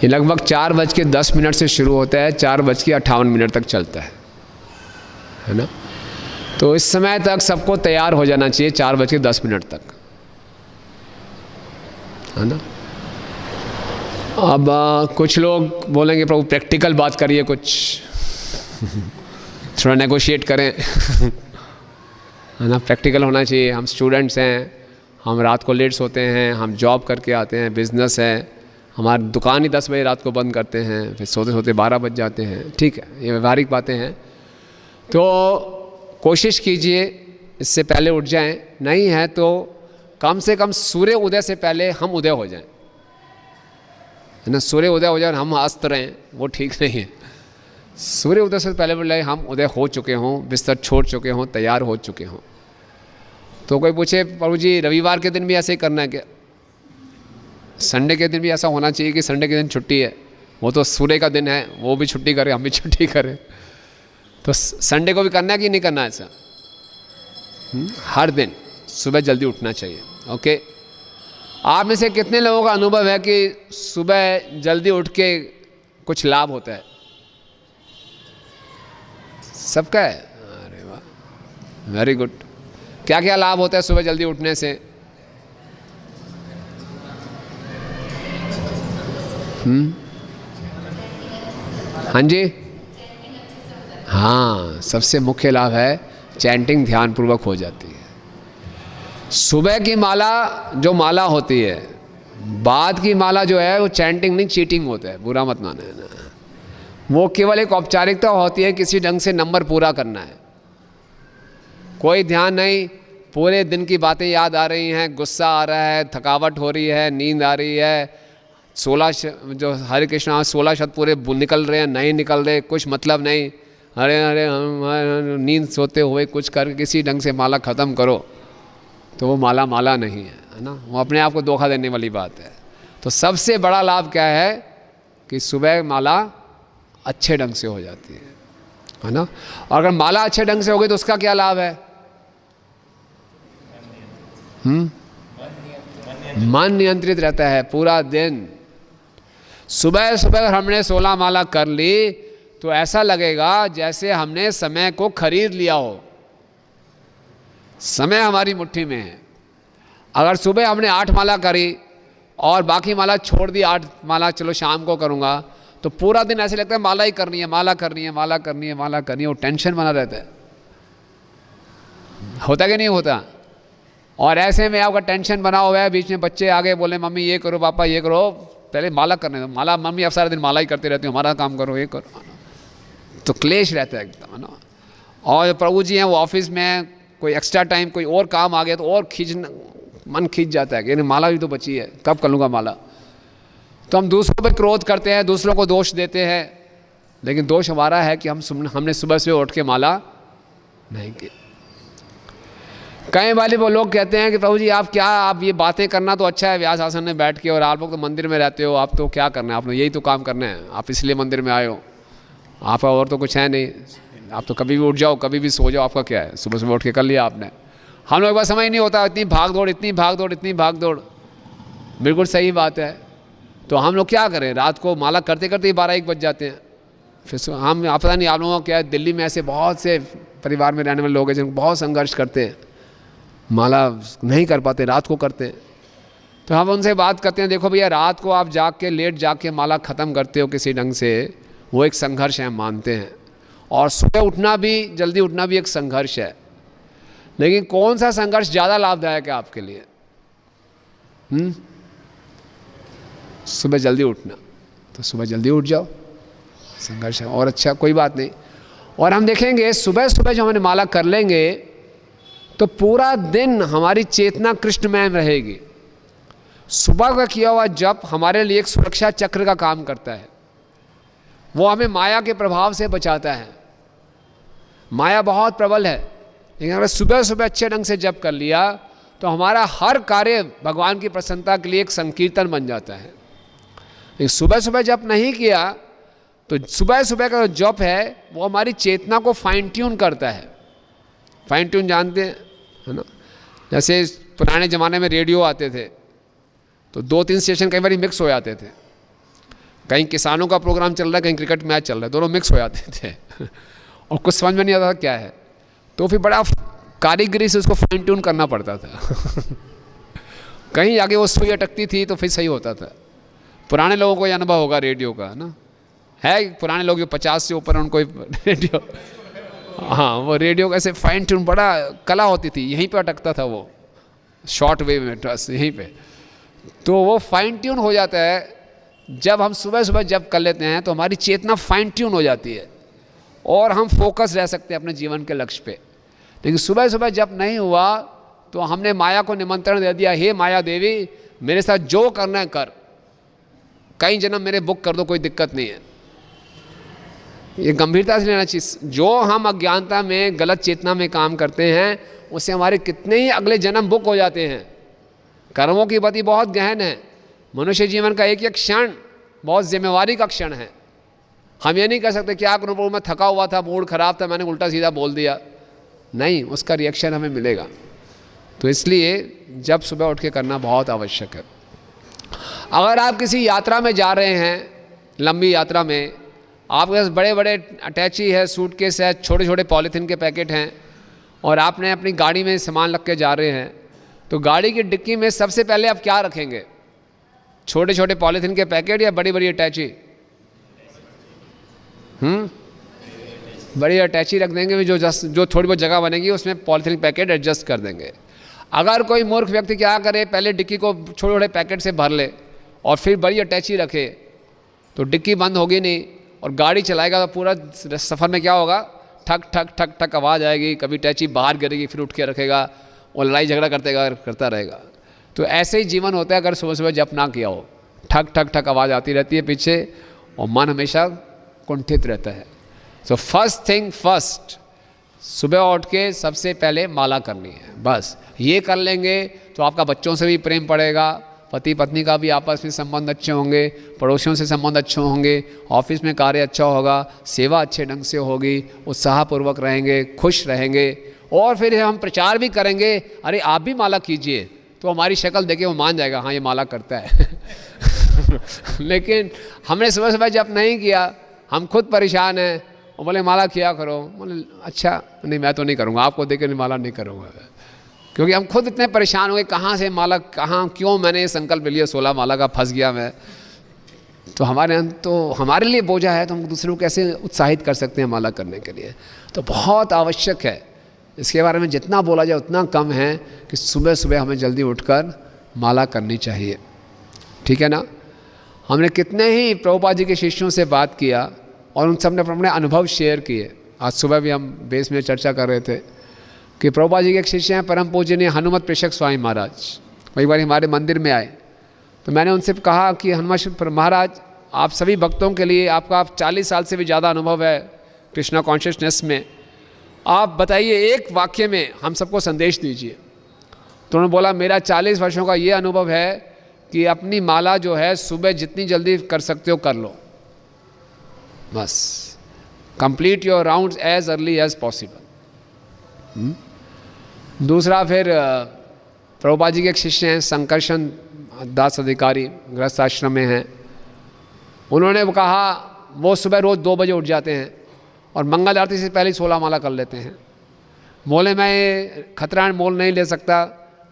Speaker 1: ये लगभग 4:10 से शुरू होता है, 4:58 तक चलता है ना। तो इस समय तक सबको तैयार हो जाना चाहिए, 4:10 तक, है ना। अब कुछ लोग बोलेंगे प्रभु प्रैक्टिकल बात करिए, कुछ थोड़ा नेगोशिएट करें है ना, प्रैक्टिकल होना चाहिए। हम स्टूडेंट्स हैं, हम रात को लेट सोते हैं, हम जॉब करके आते हैं, बिजनेस है, हमारी दुकान ही 10 बजे रात को बंद करते हैं, फिर सोते सोते 12 बज जाते हैं। ठीक है, ये व्यवहारिक बातें हैं। तो कोशिश कीजिए इससे पहले उठ जाएं, नहीं है तो कम से कम सूर्य उदय से पहले हम उदय हो जाएं, है ना। सूर्य उदय हो जाए हम अस्त रहें, वो ठीक नहीं है। सूर्य उदय से पहले बोले हम उदय हो चुके हों, बिस्तर छोड़ चुके हों, तैयार हो चुके हों। तो कोई पूछे प्रभु जी रविवार के दिन भी ऐसे ही करना है क्या? संडे के दिन भी ऐसा होना चाहिए कि संडे के दिन छुट्टी है? वो तो सूर्य का दिन है, वो भी छुट्टी करे, हम भी छुट्टी करें। तो संडे को भी करना है कि नहीं करना है ऐसा? हर दिन सुबह जल्दी उठना चाहिए। ओके, आप में से कितने लोगों का अनुभव है कि सुबह जल्दी उठ के कुछ लाभ होता है? सबका है? अरे वाह, वेरी गुड। क्या क्या लाभ होता है सुबह जल्दी उठने से? हाँ जी, हाँ, सबसे मुख्य लाभ है चैंटिंग ध्यानपूर्वक हो जाती है। सुबह की माला जो माला होती है, बाद की माला जो है वो चैंटिंग नहीं, चीटिंग होता है, बुरा मत माने ना। वो केवल एक औपचारिकता होती है, किसी ढंग से नंबर पूरा करना है, कोई ध्यान नहीं। पूरे दिन की बातें याद आ रही हैं, गुस्सा आ रहा है, थकावट हो रही है, नींद आ रही है, 16 जो हरे कृष्णा 16 शब्द पूरे निकल रहे हैं, नहीं निकल रहे, कुछ मतलब नहीं, अरे अरे हम नींद सोते हुए कुछ कर किसी ढंग से माला ख़त्म करो, तो वो माला माला नहीं है ना, वो अपने आप को धोखा देने वाली बात है। तो सबसे बड़ा लाभ क्या है कि सुबह माला अच्छे ढंग से हो जाती है ना। और अगर माला अच्छे ढंग से हो गई तो उसका क्या लाभ है? मन नियंत्रित रहता है पूरा दिन। सुबह सुबह अगर हमने 16 माला कर ली तो ऐसा लगेगा जैसे हमने समय को खरीद लिया हो, समय हमारी मुट्ठी में है। अगर सुबह हमने 8 माला करी और बाकी माला छोड़ दी, 8 माला चलो शाम को करूँगा, तो पूरा दिन ऐसे लगता है माला ही करनी है, माला करनी है, माला करनी है, माला करनी है, वो टेंशन बना रहता है। होता कि नहीं होता? और ऐसे में आपका टेंशन बना हुआ है, बीच में बच्चे आगे बोले मम्मी ये करो, पापा ये करो, पहले माला करने दो, माला मम्मी आप सारा दिन माला ही करते रहती हो, हमारा काम करो, ये करो, तो क्लेश रहता है एकदम, है ना। और प्रभु जी हैं वो ऑफिस में, कोई एक्स्ट्रा टाइम कोई और काम आ गया तो और मन खींच जाता है कि माला भी तो बची है, कब कर लूँगा माला। तो हम दूसरों पर क्रोध करते हैं, दूसरों को दोष देते हैं, लेकिन दोष हमारा है कि हमने सुबह से उठ के माला नहीं की। कई वाले वो लोग कहते हैं कि प्रभु जी आप ये बातें करना तो अच्छा है व्यास आसन में बैठ के, और आप लोग तो मंदिर में रहते हो, आप तो क्या करना है, आपने यही तो काम करना है, आप इसलिए मंदिर में आए हो, आपका और तो कुछ है नहीं, आप तो कभी भी उठ जाओ कभी भी सो जाओ, आपका क्या है, सुबह सुबह उठ के कर लिया आपने। हम लोग के पास समय नहीं होता, इतनी भाग दौड़, इतनी भाग दौड़, इतनी भाग दौड़। बिल्कुल सही बात है। तो हम लोग क्या करें, रात को माला करते करते ही 12-1 बज जाते हैं। फिर हम पता नहीं आप लोगों को क्या है, दिल्ली में ऐसे बहुत से परिवार में रहने वाले लोग हैं जिनको बहुत संघर्ष करते हैं, माला नहीं कर पाते, रात को करते हैं। तो हम उनसे बात करते हैं, देखो भैया रात को आप जाग के लेट जाग के माला ख़त्म करते हो किसी ढंग से, वो एक संघर्ष है, हम मानते हैं। और सुबह उठना भी, जल्दी उठना भी एक संघर्ष है, लेकिन कौन सा संघर्ष ज़्यादा लाभदायक है आपके लिए? सुबह जल्दी उठना, तो सुबह जल्दी उठ जाओ, संघर्ष है और अच्छा, कोई बात नहीं। और हम देखेंगे सुबह सुबह जो हमने माला कर लेंगे तो पूरा दिन हमारी चेतना कृष्णमय रहेगी। सुबह का किया हुआ जप हमारे लिए एक सुरक्षा चक्र का काम करता है, वो हमें माया के प्रभाव से बचाता है। माया बहुत प्रबल है, लेकिन अगर सुबह सुबह अच्छे ढंग से जप कर लिया तो हमारा हर कार्य भगवान की प्रसन्नता के लिए एक संकीर्तन बन जाता है। लेकिन सुबह सुबह जप नहीं किया तो सुबह सुबह का जो जप है वो हमारी चेतना को फाइन ट्यून करता है। फाइन ट्यून जानते हैं, है ना? जैसे पुराने ज़माने में रेडियो आते थे तो 2-3 स्टेशन कई बार मिक्स हो जाते थे, कहीं किसानों का प्रोग्राम चल रहा है, कहीं क्रिकेट मैच चल रहा है, दोनों मिक्स हो जाते थे और कुछ समझ में नहीं आता था क्या है, तो फिर बड़ा कारीगरी से उसको फाइन ट्यून करना पड़ता था कहीं आगे वो सुई अटकती थी तो फिर सही होता था। पुराने लोगों को ये अनुभव होगा रेडियो का, ना है, पुराने लोग जो 50 से ऊपर उनको रेडियो, हाँ, वो रेडियो कैसे फाइन ट्यून, बड़ा कला होती थी, यहीं पे अटकता था वो शॉर्ट वेव में, ट्रस्ट यहीं पे, तो वो फाइन ट्यून हो जाता है। जब हम सुबह सुबह जब कर लेते हैं तो हमारी चेतना फाइन ट्यून हो जाती है और हम फोकस रह सकते हैं अपने जीवन के लक्ष्य पे। लेकिन सुबह सुबह जब नहीं हुआ तो हमने माया को निमंत्रण दे दिया, हे माया देवी मेरे साथ जो करना है कर, कई जन्म मेरे बुक कर दो, कोई दिक्कत नहीं है। ये गंभीरता से लेना चाहिए। जो हम अज्ञानता में गलत चेतना में काम करते हैं उससे हमारे कितने ही अगले जन्म बुक हो जाते हैं। कर्मों की गति बहुत गहन है, मनुष्य जीवन का एक एक क्षण बहुत जिम्मेवारी का क्षण है। हम ये नहीं कह सकते क्या करूँ, मैं थका हुआ था, मूड खराब था, मैंने उल्टा सीधा बोल दिया, नहीं, उसका रिएक्शन हमें मिलेगा। तो इसलिए जब सुबह उठ के करना बहुत आवश्यक है। अगर आप किसी यात्रा में जा रहे हैं, लंबी यात्रा में, आपके पास बड़े बड़े अटैची है, सूटकेस है, छोटे छोटे पॉलीथीन के पैकेट हैं और आपने अपनी गाड़ी में सामान रख के जा रहे हैं, तो गाड़ी की डिक्की में सबसे पहले आप क्या रखेंगे? छोटे छोटे पॉलीथीन के पैकेट या बड़ी बड़ी अटैची? बड़ी अटैची रख देंगे, जो थोड़ी बहुत जगह बनेगी उसमें पॉलीथीन पैकेट एडजस्ट कर देंगे। अगर कोई मूर्ख व्यक्ति क्या करे, पहले डिक्की को छोटे छोटे पैकेट से भर ले और फिर बड़ी अटैची रखे, तो डिक्की बंद होगी नहीं और गाड़ी चलाएगा तो पूरा सफ़र में क्या होगा, ठक ठक ठक ठक आवाज़ आएगी, कभी अटैची बाहर गिरेगी, फिर उठ के रखेगा और लड़ाई झगड़ा करता रहेगा। तो ऐसे ही जीवन होता है अगर सुबह सुबह जप ना किया हो, ठक ठक ठक आवाज़ आती रहती है पीछे और मन हमेशा कुंठित रहता है। सो फर्स्ट थिंग फर्स्ट, सुबह उठ के सबसे पहले माला करनी है। बस ये कर लेंगे तो आपका बच्चों से भी प्रेम पड़ेगा, पति पत्नी का भी आपस में संबंध अच्छे होंगे, पड़ोसियों से संबंध अच्छे होंगे, ऑफिस में कार्य अच्छा होगा, सेवा अच्छे ढंग से होगी, उत्साहपूर्वक रहेंगे, खुश रहेंगे। और फिर हम प्रचार भी करेंगे, अरे आप भी माला कीजिए, तो हमारी शक्ल देखे वो मान जाएगा, हाँ ये माला करता है। लेकिन हमने सुबह सुबह जब नहीं किया, हम खुद परेशान हैं और बोले माला किया करो, बोले अच्छा नहीं मैं तो नहीं करूँगा, आपको देख के माला नहीं करूँगा, क्योंकि हम खुद इतने परेशान हो गए, कहाँ से माला, कहाँ क्यों मैंने ये संकल्प लिया 16 माला का, फंस गया मैं। तो हमारे लिए बोझा है, तो हम दूसरों को कैसे उत्साहित कर सकते हैं माला करने के लिए। तो बहुत आवश्यक है, इसके बारे में जितना बोला जाए उतना कम है कि सुबह सुबह हमें जल्दी उठकर माला करनी चाहिए, ठीक है ना। हमने कितने ही प्रभुपाद जी के शिष्यों से बात किया और उन सब ने अपने अनुभव शेयर किए। आज सुबह भी हम बेस में चर्चा कर रहे थे कि प्रभुपाद जी के एक शिष्य हैं परम पूजनीय हनुमत प्रेषक स्वामी महाराज, कई बार हमारे मंदिर में आए, तो मैंने उनसे कहा कि हनुमत महाराज आप सभी भक्तों के लिए, आपका 40 साल से भी ज़्यादा अनुभव है कृष्णा कॉन्शियसनेस में, आप बताइए एक वाक्य में हम सबको संदेश दीजिए। तो उन्होंने बोला मेरा 40 वर्षों का ये अनुभव है कि अपनी माला जो है सुबह जितनी जल्दी कर सकते हो कर लो, बस complete your rounds as early as possible. दूसरा फिर प्रभुपाद जी के एक शिष्य हैं संकर्षण दास अधिकारी, गृहस्थ आश्रम में हैं, उन्होंने कहा वो सुबह रोज़ 2 बजे उठ जाते हैं और मंगल आरती से पहले 16 माला कर लेते हैं। बोले मैं खतरा मोल नहीं ले सकता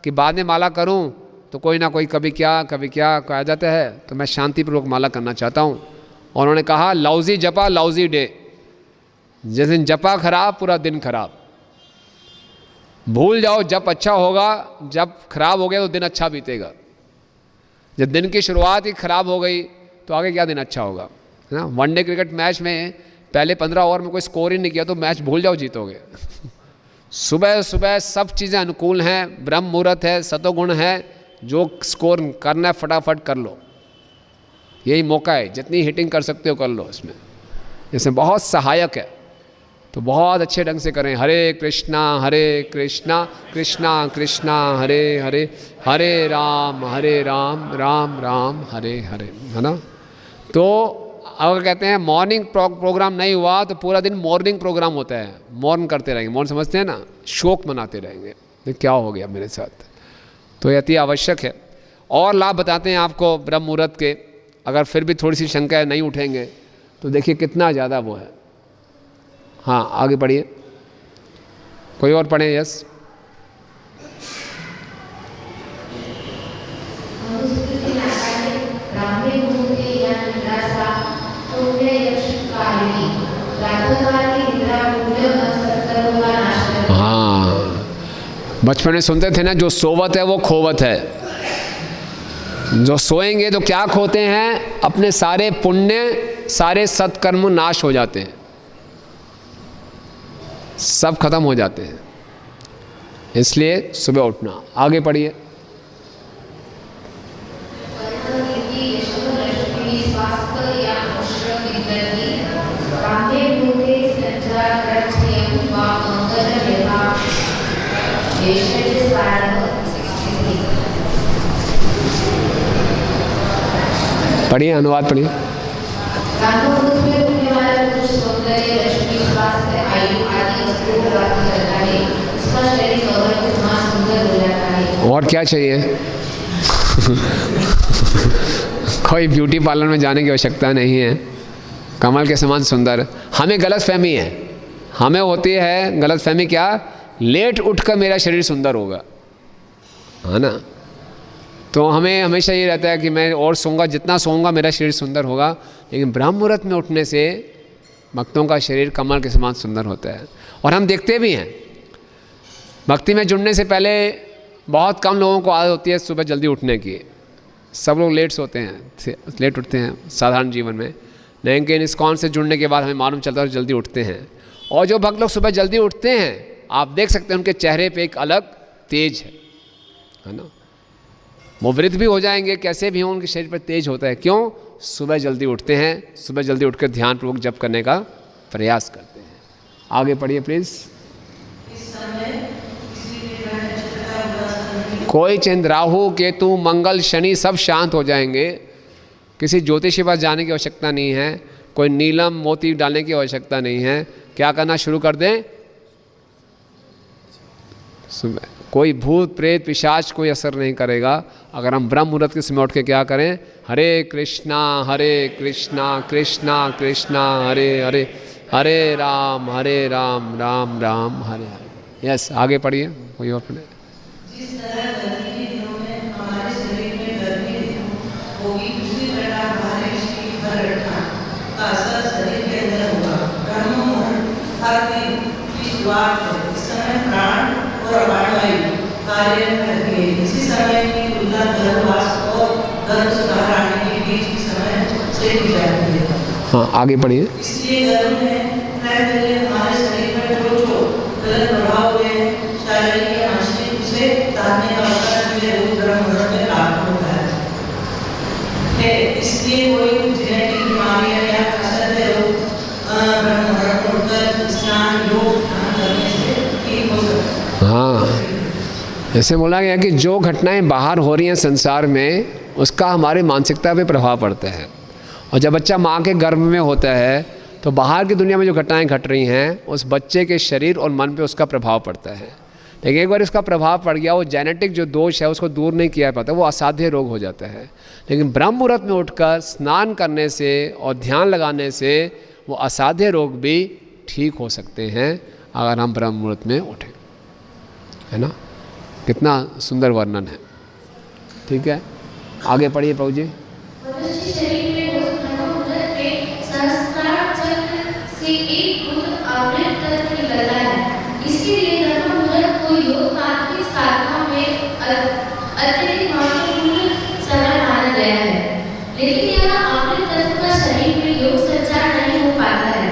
Speaker 1: कि बाद में माला करूं तो कोई ना कोई कभी क्या कहा जाता है, तो मैं शांतिपूर्वक माला करना चाहता हूं। और उन्होंने कहा लाउजी जपा लाउजी डे, जिस दिन जपा खराब पूरा दिन खराब, भूल जाओ जब अच्छा होगा, जब खराब हो गया तो दिन अच्छा बीतेगा। जब दिन की शुरुआत ही खराब हो गई तो आगे क्या दिन अच्छा होगा, है ना। वनडे क्रिकेट मैच में पहले 15 ओवर में कोई स्कोर ही नहीं किया तो मैच भूल जाओ जीतोगे। सुबह सुबह सब चीज़ें अनुकूल हैं, ब्रह्म मुहूर्त है, सतोगुण है, जो स्कोर करना है फटाफट कर लो, यही मौका है, जितनी हिटिंग कर सकते हो कर लो, इसमें बहुत सहायक है। तो बहुत अच्छे ढंग से करें, हरे कृष्णा कृष्णा कृष्णा हरे हरे, हरे राम राम राम हरे हरे, है ना। तो अगर कहते हैं मॉर्निंग प्रोग्राम नहीं हुआ तो पूरा दिन मॉर्निंग प्रोग्राम होता है, मौन करते रहेंगे, मौन समझते हैं ना, शोक मनाते रहेंगे, तो क्या हो गया मेरे साथ। तो ये अति आवश्यक है। और लाभ बताते हैं आपको ब्रह्म मुहूर्त के, अगर फिर भी थोड़ी सी शंका है नहीं उठेंगे तो देखिए कितना ज़्यादा वो है। हाँ आगे बढ़िए, कोई और पढ़े। यस, हाँ बचपन में सुनते थे ना, जो सोवत है वो खोवत है। जो सोएंगे तो क्या खोते हैं, अपने सारे पुण्य सारे सत्कर्म नाश हो जाते हैं, सब खत्म हो जाते हैं। इसलिए सुबह उठना। आगे पढ़िए। पढ़िए, अनुवाद पढ़िए।
Speaker 3: ब्रह्ममुहूर्त में उठने वाला पुरुष सौंदर्य, लक्ष्मी, स्वास्थ्य, आयु आदि वस्तुओं को प्राप्त करता है। उसका शरीर गौरव के समान सुंदर हो जाता है।
Speaker 1: और क्या चाहिए? कोई ब्यूटी पार्लर में जाने की आवश्यकता नहीं है। कमल के समान सुंदर। हमें गलत फहमी है, हमें होती है गलत फहमी, क्या? लेट उठकर मेरा शरीर सुंदर होगा, है ना। तो हमें हमेशा ये रहता है कि मैं और सोऊंगा, जितना सोऊंगा मेरा शरीर सुंदर होगा। लेकिन ब्रह्म मुहूर्त में उठने से भक्तों का शरीर कमल के समान सुंदर होता है। और हम देखते भी हैं, भक्ति में जुड़ने से पहले बहुत कम लोगों को आदत होती है सुबह जल्दी उठने की। सब लोग लेट सोते हैं, लेट उठते हैं साधारण जीवन में। लेकिन इस्कॉन से जुड़ने के बाद हमें मालूम चलता है जल्दी उठते हैं। और जो भक्त लोग सुबह जल्दी उठते हैं, आप देख सकते हैं उनके चेहरे पे एक अलग तेज है ना। वो वृद्ध भी हो जाएंगे, कैसे भी हों, उनके शरीर पर तेज होता है। क्यों? सुबह जल्दी उठते हैं, सुबह जल्दी उठकर ध्यानपूर्वक जप करने का प्रयास करते हैं। आगे पढ़िए प्लीज़। कोई चंद्र, राहु, केतु, मंगल, शनि सब शांत हो जाएंगे। किसी ज्योतिषी के पास जाने की आवश्यकता नहीं है, कोई नीलम मोती डालने की आवश्यकता नहीं है। क्या करना शुरू कर दें? सुबह कोई भूत प्रेत पिशाच कोई असर नहीं करेगा अगर हम ब्रह्म मुहूर्त के समय उठ के क्या करें? हरे कृष्णा कृष्णा कृष्णा हरे हरे, हरे राम राम राम हरे हरे। यस, आगे पढ़िए। कोई और पढ़े।
Speaker 4: जिस तरह गर्मी के दिनों में हमारे शरीर में गर्मी होगी, उसी प्रकार हमारे शरीर पर रखना का असर शरीर के अंदर होगा। ब्रह्म मुहूर्त हर दिन की शुरुआत है। इस समय प्राण और प्राणवायु कार्य करती है। इसी समय की तुलना गर्भवास और गर्भ सुधार आने के बीच के समय से की जाती है।
Speaker 1: हाँ, आगे पढ़िए।
Speaker 4: इसलिए गर्भ में हमारे शरीर पर जो गलत प्रभाव हुए हैं, शारीरिक या मानसिक, उसे तारने का अवसर ब्रह्म मुहूर्त में प्राप्त होता है। इसलिए कोई जेनेटिक बीमारियां या असह्य रोग ब्रह्म मुहूर्त में उठकर स्नान योग करने से ठीक हो सकता है।
Speaker 1: हाँ, जैसे बोला गया कि जो घटनाएं बाहर हो रही हैं संसार में, उसका हमारी मानसिकता पे प्रभाव पड़ता है। और जब बच्चा माँ के गर्भ में होता है तो बाहर की दुनिया में जो घटनाएं घट रही हैं, उस बच्चे के शरीर और मन पे उसका प्रभाव पड़ता है। लेकिन एक बार इसका प्रभाव पड़ गया, वो जेनेटिक जो दोष है उसको दूर नहीं किया पाता, वो असाध्य रोग हो जाता है। लेकिन ब्रह्म मुहूर्त में उठकर स्नान करने से और ध्यान लगाने से वो असाध्य रोग भी ठीक हो सकते हैं अगर हम ब्रह्म मुहूर्त में उठें, है ना। कितना सुंदर वर्णन है। ठीक है, आगे पढ़िए प्रभु जी।
Speaker 3: मनुष्य शरीर में रोज ब्रह्म मुहूर्त में सहस्त्रार चक्र से एक बूंद अमृत तत्व निकलता है। इसीलिए ब्रह्म मुहूर्त को योग तांत्रिक साधना में अत्यधिक महत्वपूर्ण समय माना गया है। लेकिन यह अमृत तत्व का शरीर में योग संचार नहीं हो पाता है।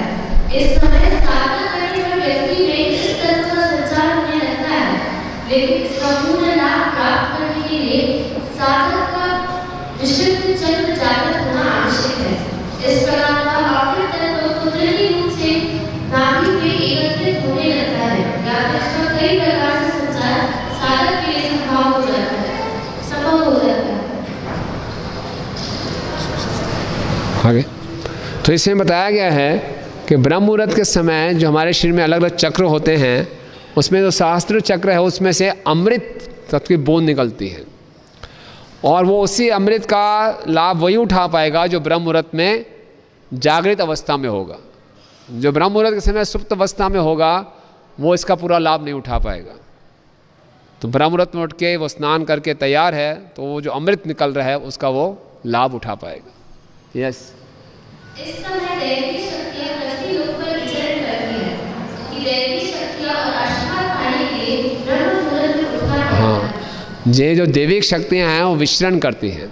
Speaker 3: इस समय साधना करने पर व्यक्ति में इस तत्व का संचार होने लगता है। लेकिन इसका पूर्ण लाभ प्राप्त करने के लिए साधक का विशुद्ध चक्र जागृत होना आवश्यक है। इस प्रकार का अमृत तत्व कुदरती रूप से नाभि में एकत्रित होने लगता है, या फिर इसका कई प्रकार से संचार साधक के लिए संभव हो जाता है।
Speaker 1: आगे तो इसमें बताया गया है कि ब्रह्म मुहूर्त के समय जो हमारे शरीर में अलग अलग चक्र होते हैं, उसमें जो सहस्त्र चक्र है उसमें से अमृत तत्व की बूंद निकलती है। और वो उसी अमृत का लाभ वही उठा पाएगा जो ब्रह्म मुहूर्त में जागृत अवस्था में होगा। जो ब्रह्म मुहूर्त के समय सुप्त अवस्था में होगा वो इसका पूरा लाभ नहीं उठा पाएगा। तो ब्रह्म मुहूर्त में उठ के वो स्नान करके तैयार है तो वो जो अमृत निकल रहा है उसका वो लाभ उठा पाएगा। यस,
Speaker 3: इस समय दैवी शक्तियां पृथ्वी लोक पर विचरण करती हैं, कि दैवी शक्तियां और आशीर्वाद पाने के लिए ब्रह्म मुहूर्त में उठना पड़ता है।
Speaker 1: हाँ, ये जो दैविक शक्तियाँ हैं वो विचरण करती हैं।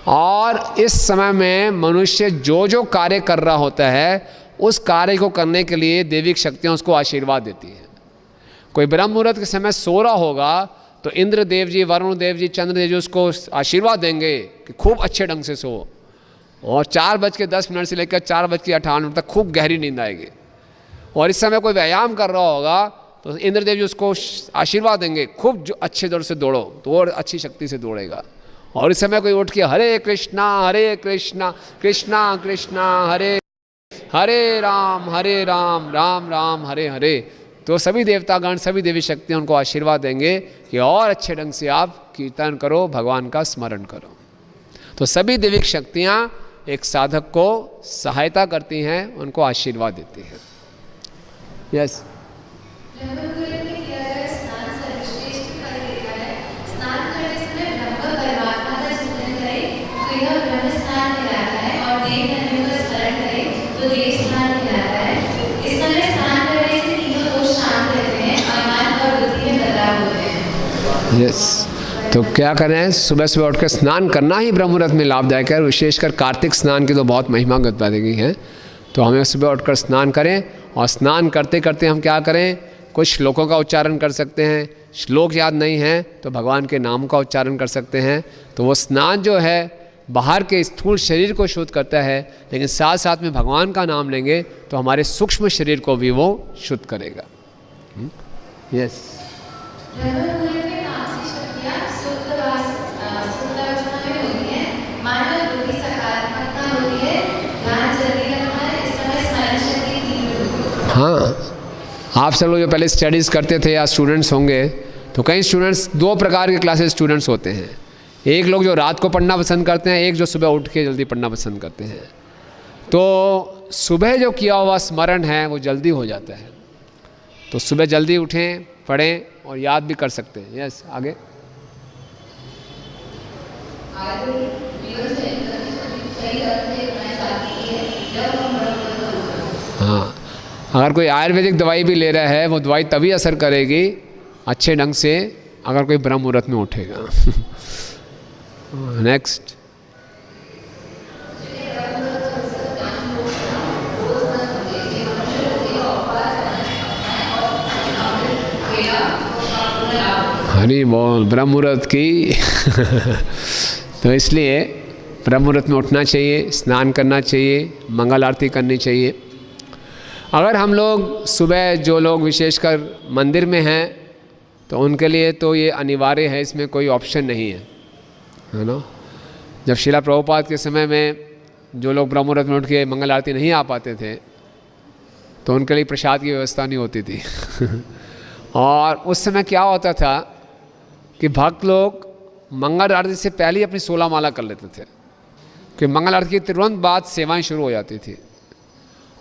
Speaker 1: और इस समय में मनुष्य जो जो कार्य कर रहा होता है उस कार्य को करने के लिए दैविक शक्तियाँ उसको आशीर्वाद देती हैं। कोई ब्रह्म मुहूर्त के समय सो रहा होगा तो इंद्र देव जी, वरुण देव जी, चंद्र देव जी उसको आशीर्वाद देंगे कि खूब अच्छे ढंग से सो। और 4:10 से लेकर 4:58 तक खूब गहरी नींद आएगी। और इस समय कोई व्यायाम कर रहा होगा तो इंद्रदेव जी उसको आशीर्वाद देंगे, खूब जो अच्छे दौड़ से दौड़ो, तो और अच्छी शक्ति से दौड़ेगा। और इस समय कोई उठ के हरे कृष्णा कृष्णा कृष्णा हरे हरे राम राम राम हरे हरे, तो सभी देवतागण सभी देवी शक्तियाँ उनको आशीर्वाद देंगे कि और अच्छे ढंग से आप कीर्तन करो, भगवान का स्मरण करो। तो सभी देवी शक्तियाँ एक साधक को सहायता करती हैं, उनको आशीर्वाद देती हैं। यस यस तो क्या करें, सुबह सुबह उठ कर स्नान करना ही ब्रह्म मुहूर्त में लाभदायक है। विशेषकर कार्तिक स्नान की तो बहुत महिमा बताई है। तो हमें सुबह उठकर स्नान करें, और स्नान करते करते हम क्या करें, कुछ श्लोकों का उच्चारण कर सकते हैं। श्लोक याद नहीं है तो भगवान के नाम का उच्चारण कर सकते हैं। तो वो स्नान जो है बाहर के स्थूल शरीर को शुद्ध करता है, लेकिन साथ साथ में भगवान का नाम लेंगे तो हमारे सूक्ष्म शरीर को भी वो शुद्ध करेगा। यस हाँ, आप सब लोग जो पहले स्टडीज़ करते थे या स्टूडेंट्स होंगे, तो कई स्टूडेंट्स दो प्रकार के क्लासेस स्टूडेंट्स होते हैं। एक लोग जो रात को पढ़ना पसंद करते हैं, एक जो सुबह उठ के जल्दी पढ़ना पसंद करते हैं। तो सुबह जो किया हुआ स्मरण है वो जल्दी हो जाता है। तो सुबह जल्दी उठें, पढ़ें और याद भी कर सकते हैं। यस आगे हाँ, अगर कोई आयुर्वेदिक दवाई भी ले रहा है, वो दवाई तभी असर करेगी अच्छे ढंग से अगर कोई ब्रह्म मुहूर्त में उठेगा। नेक्स्ट हरि बोल ब्रह्म मुहूर्त की। तो इसलिए ब्रह्म मुहूर्त में उठना चाहिए, स्नान करना चाहिए, मंगल आरती करनी चाहिए। अगर हम लोग सुबह जो लोग विशेषकर मंदिर में हैं तो उनके लिए तो ये अनिवार्य है, इसमें कोई ऑप्शन नहीं है ना। जब शिला प्रभुपाद के समय में जो लोग ब्रह्म मुहूर्त में उठ के मंगल आरती नहीं आ पाते थे तो उनके लिए प्रसाद की व्यवस्था नहीं होती थी। और उस समय क्या होता था कि भक्त लोग मंगल आरती से पहले ही अपनी 16 माला कर लेते थे, कि मंगल आरती के तुरंत बाद सेवाएं शुरू हो जाती थी।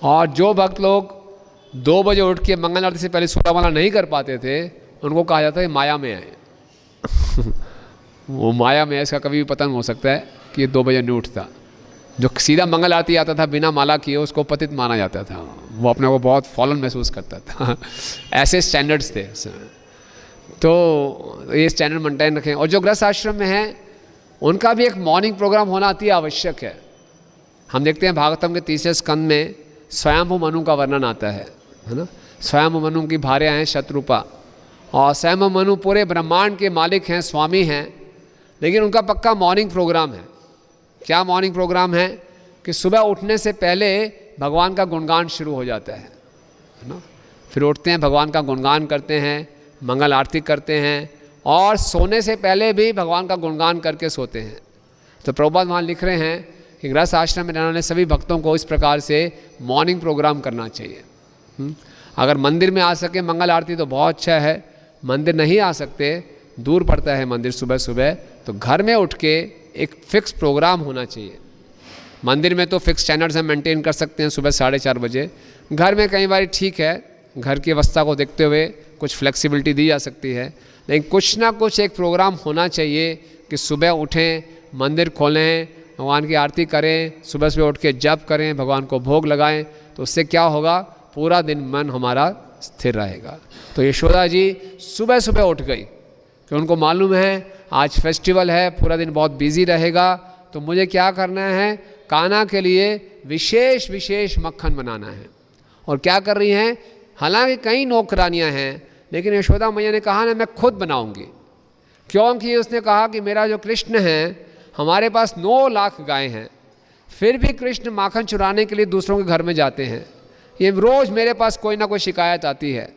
Speaker 1: और जो भक्त लोग 2 बजे उठ के मंगल आरती से पहले 16 माला नहीं कर पाते थे, उनको कहा जाता है माया में आए। वो माया में, इसका कभी भी पता नहीं हो सकता है कि ये 2 बजे नहीं उठता। जो सीधा मंगल आरती आता था बिना माला किए, उसको पतित माना जाता था। वो अपने को बहुत फॉलन महसूस करता था। ऐसे स्टैंडर्ड्स थे उस समय। तो ये स्टैंडर्ड मेंटेन रखें। और जो गृहस्थ आश्रम में हैं उनका भी एक मॉर्निंग प्रोग्राम होना अति आवश्यक है। हम देखते हैं भागवतम के 3 स्कंद में स्वयंभू मनु का वर्णन आता है ना। स्वयंभू मनु की भार्या हैं शत्रुपा, और स्वयंभू मनु पूरे ब्रह्मांड के मालिक हैं, स्वामी हैं, लेकिन उनका पक्का मॉर्निंग प्रोग्राम है। क्या मॉर्निंग प्रोग्राम है कि सुबह उठने से पहले भगवान का गुणगान शुरू हो जाता है ना। फिर उठते हैं, भगवान का गुणगान करते हैं, मंगल आरती करते हैं, और सोने से पहले भी भगवान का गुणगान करके सोते हैं। तो प्रभुपाद वहाँ लिख रहे हैं कि गृहस्थ आश्रम में रहने वाले सभी भक्तों को इस प्रकार से मॉर्निंग प्रोग्राम करना चाहिए। अगर मंदिर में आ सके मंगल आरती तो बहुत अच्छा है। मंदिर नहीं आ सकते, दूर पड़ता है मंदिर सुबह सुबह, तो घर में उठ के एक फिक्स प्रोग्राम होना चाहिए। मंदिर में तो फिक्स स्टैंडर्ड्स हम मेंटेन कर सकते हैं सुबह 4:30 बजे। घर में कई बार ठीक है, घर की अवस्था को देखते हुए कुछ फ्लेक्सिबिलिटी दी जा सकती है, लेकिन कुछ ना कुछ एक प्रोग्राम होना चाहिए कि सुबह उठें, मंदिर खोलें, भगवान की आरती करें, सुबह सुबह उठ के जप करें, भगवान को भोग लगाएं। तो उससे क्या होगा, पूरा दिन मन हमारा स्थिर रहेगा। तो यशोदा जी सुबह सुबह उठ गई कि उनको मालूम है आज फेस्टिवल है, पूरा दिन बहुत बिजी रहेगा, तो मुझे क्या करना है, कान्हा के लिए विशेष विशेष मक्खन बनाना है। और क्या कर रही हैं, हालांकि कई नौकरानियां हैं, लेकिन यशोदा मैया ने कहा ना मैं खुद बनाऊंगी। क्योंकि उसने कहा कि मेरा जो कृष्ण है, हमारे पास 9 लाख गायें हैं, फिर भी कृष्ण माखन चुराने के लिए दूसरों के घर में जाते हैं। ये रोज़ मेरे पास कोई ना कोई शिकायत आती है,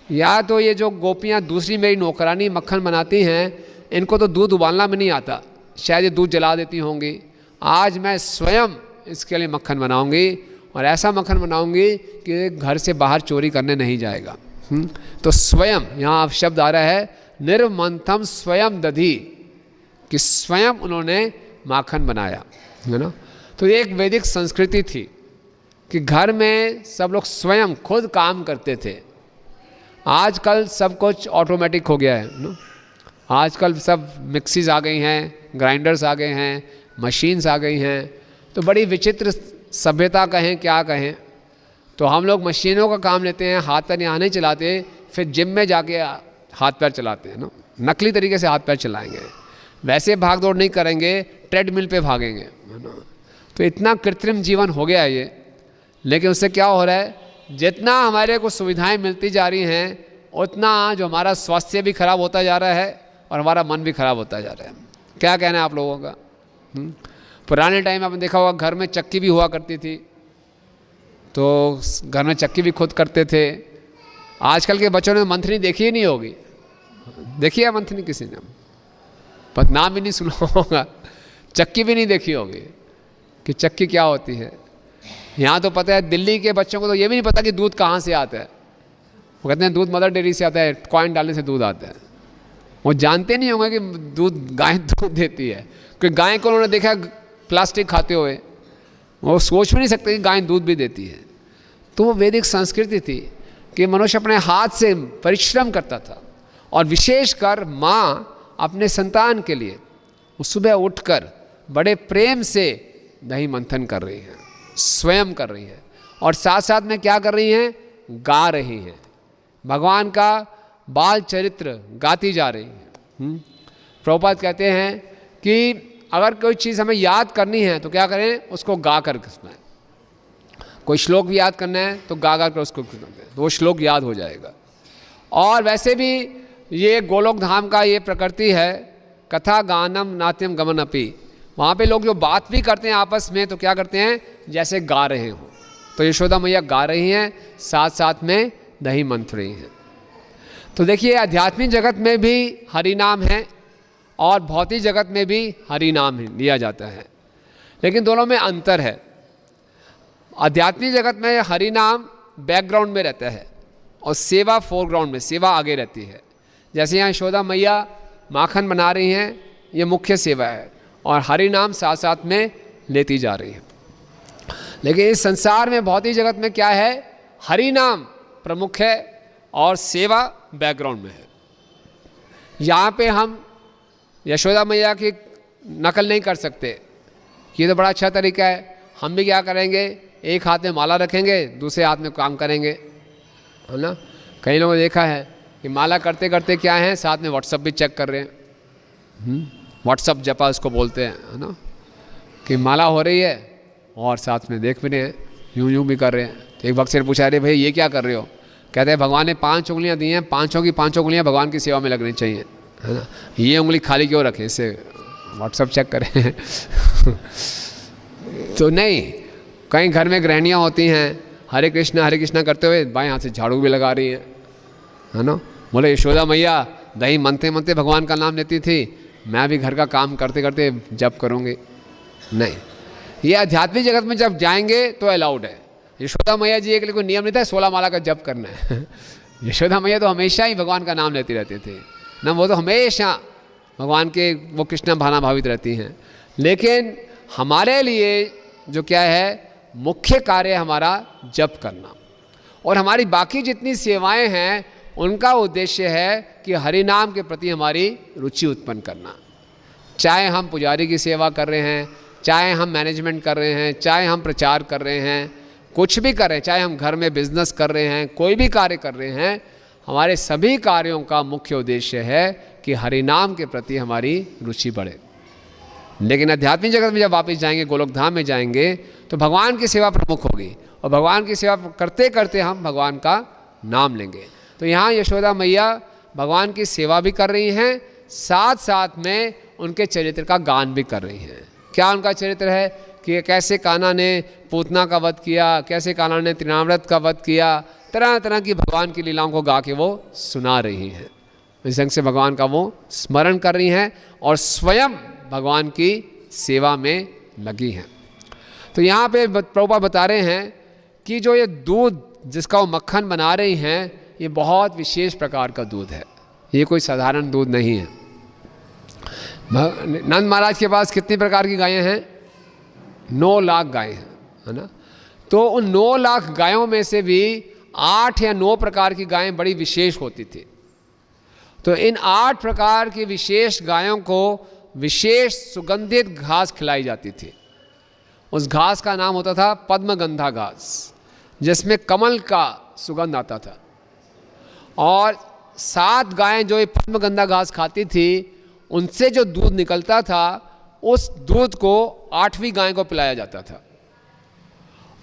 Speaker 1: या तो ये जो गोपियाँ दूसरी मेरी नौकरानी मक्खन बनाती हैं, इनको तो दूध उबालना भी नहीं आता, शायद ये दूध जला देती होंगी, आज मैं स्वयं इसके लिए मक्खन बनाऊंगी और ऐसा मक्खन बनाऊंगी कि घर से बाहर चोरी करने नहीं जाएगा। तो स्वयं, यहाँ शब्द आ रहा है निर्मंथम स्वयं दधी, कि स्वयं उन्होंने माखन बनाया, है ना। तो ये एक वैदिक संस्कृति थी कि घर में सब लोग स्वयं खुद काम करते थे। आजकल सब कुछ ऑटोमेटिक हो गया है ना, आजकल सब मिक्सीज आ गई हैं, ग्राइंडर्स आ गए हैं, मशीन्स आ गई हैं, तो बड़ी विचित्र सभ्यता कहें क्या कहें। तो हम लोग मशीनों का काम लेते हैं, हाथ पैर यहाँ नहीं चलाते, फिर जिम में जाके हाथ पैर चलाते हैं ना, नकली तरीके से हाथ पैर चलाएंगे, वैसे भाग दौड़ नहीं करेंगे, ट्रेडमिल पे भागेंगे, है ना। तो इतना कृत्रिम जीवन हो गया है ये। लेकिन उससे क्या हो रहा है, जितना हमारे को सुविधाएं मिलती जा रही हैं, उतना जो हमारा स्वास्थ्य भी खराब होता जा रहा है और हमारा मन भी खराब होता जा रहा है। क्या कहना है आप लोगों का? पुराने टाइम में आपने देखा होगा घर में चक्की भी हुआ करती थी, तो घर में चक्की भी खुद करते थे। आजकल के बच्चों ने मंथनी देखी ही नहीं होगी, देखी है मंथनी किसी ने? पर नाम भी नहीं सुना होगा, चक्की भी नहीं देखी होगी कि चक्की क्या होती है। यहाँ तो पता है, दिल्ली के बच्चों को तो ये भी नहीं पता कि दूध कहाँ से आता है। वो कहते हैं दूध मदर डेयरी से आता है, कॉइन डालने से दूध आता है। वो जानते नहीं होंगे कि दूध गाय दूध देती है, क्योंकि गाय को उन्होंने देखा प्लास्टिक खाते हुए, वो सोच भी नहीं सकते कि गाय दूध भी देती है। तो वो वैदिक संस्कृति थी कि मनुष्य अपने हाथ से परिश्रम करता था, और विशेषकर माँ अपने संतान के लिए वो सुबह उठकर बड़े प्रेम से दही मंथन कर रही हैं, स्वयं कर रही हैं, और साथ साथ में क्या कर रही हैं, गा रही हैं, भगवान का बाल चरित्र गाती जा रही हैं। प्रभुपाद कहते हैं कि अगर कोई चीज़ हमें याद करनी है तो क्या करें, उसको गा कर सुनाएं। कोई श्लोक भी याद करना है तो गा गा कर उसको सुनाते, तो वो श्लोक याद हो जाएगा। और वैसे भी ये गोलोक धाम का ये प्रकृति है, कथा गानम नाट्यम गमन अपि, वहाँ पे लोग जो बात भी करते हैं आपस में तो क्या करते हैं, जैसे गा रहे हों। तो यशोदा मैया गा रही हैं, साथ साथ में दही मंथ रही हैं। तो देखिए, आध्यात्मिक जगत में भी हरि नाम है और भौतिक जगत में भी हरि नाम लिया जाता है, लेकिन दोनों में अंतर है। आध्यात्मिक जगत में हरि नाम बैकग्राउंड में रहता है और सेवा फोरग्राउंड में, सेवा आगे रहती है। जैसे यहाँ यशोदा मैया माखन बना रही हैं, ये मुख्य सेवा है, और हरि नाम साथ साथ में लेती जा रही है। लेकिन इस संसार में भौतिक जगत में क्या है, हरि नाम प्रमुख है और सेवा बैकग्राउंड में है। यहाँ पे हम यशोदा मैया की नकल नहीं कर सकते, ये तो बड़ा अच्छा तरीका है। हम भी क्या करेंगे, एक हाथ में माला रखेंगे, दूसरे हाथ में काम करेंगे, है ना। कई लोगों ने देखा है कि माला करते करते क्या है, साथ में व्हाट्सअप भी चेक कर रहे हैं। व्हाट्सअप जपा उसको बोलते हैं, है ना, कि माला हो रही है और साथ में देख भी रहे हैं, यूं यूं भी कर रहे हैं। तो एक भक्त से पूछा, अरे भाई ये क्या कर रहे हो? कहते हैं भगवान ने 5 उंगलियां दी हैं, पाँचों की पाँचों उंगलियां भगवान की सेवा में लगनी चाहिए, है ना। ये उंगली खाली क्यों रखें, इससे व्हाट्सअप चेक करें। तो नहीं, कहीं घर में गृहिणियाँ होती हैं, हरे कृष्णा करते हुए बाएं हाथ से झाड़ू भी लगा रही है ना। बोले यशोदा मैया दही मनते मनते भगवान का नाम लेती थी, मैं भी घर का काम करते करते जप करूँगी। नहीं, ये आध्यात्मिक जगत में जब जाएंगे तो अलाउड है। यशोदा मैया जी के लिए कोई नियम नहीं था 16 माला का जप करना है। यशोदा मैया तो हमेशा ही भगवान का नाम लेती रहती थी ना, वो तो हमेशा भगवान के वो कृष्ण भाना भावित रहती हैं। लेकिन हमारे लिए जो क्या है, मुख्य कार्य हमारा जप करना, और हमारी बाकी जितनी सेवाएं हैं उनका उद्देश्य है कि हरि नाम के प्रति हमारी रुचि उत्पन्न करना। चाहे हम पुजारी की सेवा कर रहे हैं, चाहे हम मैनेजमेंट कर रहे हैं, चाहे हम प्रचार कर रहे हैं, कुछ भी कर रहे हैं, चाहे हम घर में बिजनेस कर रहे हैं, कोई भी कार्य कर रहे हैं, हमारे सभी कार्यों का मुख्य उद्देश्य है कि हरि नाम के प्रति हमारी रुचि बढ़े। लेकिन आध्यात्मिक जगत में जब वापस जाएंगे, गोलोक धाम में जाएंगे, तो भगवान की सेवा प्रमुख होगी, और भगवान की सेवा करते करते हम भगवान का नाम लेंगे। तो यहाँ यशोदा मैया भगवान की सेवा भी कर रही हैं, साथ साथ में उनके चरित्र का गान भी कर रही हैं। क्या उनका चरित्र है कि कैसे कान्हा ने पूतना का वध किया, कैसे कान्हा ने तृणाव्रत का वध किया, तरह तरह की भगवान की लीलाओं को गा के वो सुना रही हैं। इस ढंग से भगवान का वो स्मरण कर रही हैं और स्वयं भगवान की सेवा में लगी हैं। तो यहाँ पे प्रभुपाद बता रहे हैं कि जो ये दूध जिसका वो मक्खन बना रही हैं, ये बहुत विशेष प्रकार का दूध है, ये कोई साधारण दूध नहीं है। नंद महाराज के पास कितनी प्रकार की गायें हैं? 9 लाख गायें हैं, है ना। तो उन 9 लाख गायों में से भी 8 या 9 प्रकार की गायें बड़ी विशेष होती थी। तो इन 8 प्रकार की विशेष गायों को विशेष सुगंधित घास खिलाई जाती थी। उस घास का नाम होता था पद्मगंधा घास, जिसमें कमल का सुगंध आता था। और 7 गायें जो ये पद्मगंधा घास खाती थी, उनसे जो दूध निकलता था, उस दूध को 8वीं गाय को पिलाया जाता था।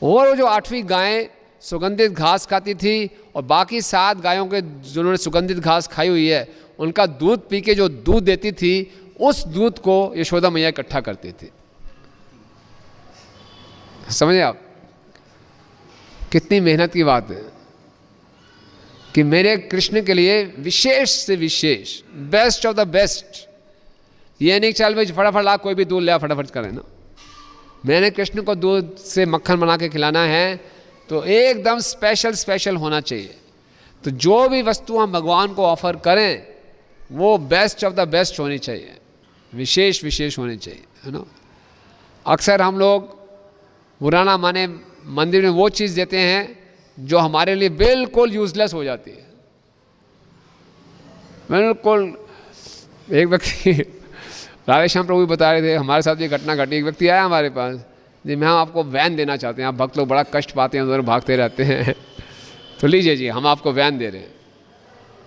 Speaker 1: और वो जो 8वीं गाय सुगंधित घास खाती थी और बाकी 7 गायों के जिन्होंने सुगंधित घास खाई हुई है, उनका दूध पी के जो दूध देती थी, उस दूध को यशोदा मैया इकट्ठा करती थी। समझे आप? कितनी मेहनत की बात है कि मेरे कृष्ण के लिए विशेष से विशेष, बेस्ट ऑफ द बेस्ट। ये नहीं चल भाई फटाफट ला कोई भी दूध ले फटाफट करें ना। मैंने कृष्ण को दूध से मक्खन बना के खिलाना है तो एकदम स्पेशल होना चाहिए। तो जो भी वस्तु हम भगवान को ऑफर करें वो बेस्ट ऑफ द बेस्ट होनी चाहिए, विशेष होनी चाहिए, है ना। अक्सर हम लोग पुराना माने मंदिर में वो चीज़ देते हैं जो हमारे लिए बिल्कुल यूजलेस हो जाती है, बिल्कुल। एक व्यक्ति राधेश्याम प्रभु बता रहे थे, हमारे साथ ये घटना घटी। एक व्यक्ति आया हमारे पास, जी मैं आपको वैन देना चाहते हैं, आप भक्त लोग बड़ा कष्ट पाते हैं, उधर भागते रहते हैं, तो लीजिए जी हम आपको वैन दे रहे हैं।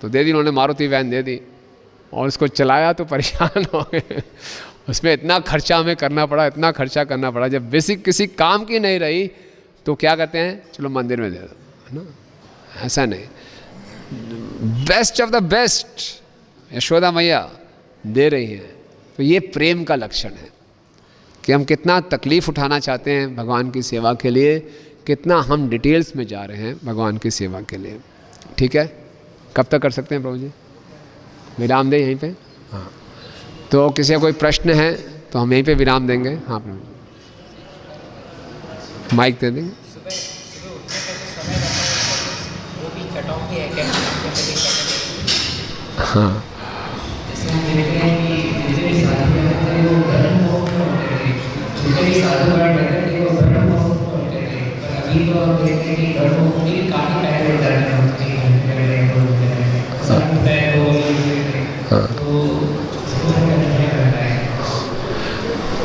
Speaker 1: तो दे दी उन्होंने, मारुति वैन दे दी और उसको चलाया तो परेशान हो गए। उसमें इतना खर्चा हमें करना पड़ा, इतना खर्चा करना पड़ा। जब बेसिक किसी काम की नहीं रही तो क्या करते हैं, चलो मंदिर में दे दो, है ना। ऐसा नहीं, best of the best Yashoda मैया दे रही है। तो ये प्रेम का लक्षण है कि हम कितना तकलीफ़ उठाना चाहते हैं भगवान की सेवा के लिए, कितना हम डिटेल्स में जा रहे हैं भगवान की सेवा के लिए। ठीक है, कब तक कर सकते हैं प्रभु जी? विराम दें यहीं पे? हाँ, तो किसी का कोई प्रश्न है तो हम यहीं पे विराम देंगे। हाँ प्रभु जी, माइक दे देंगे। हाँ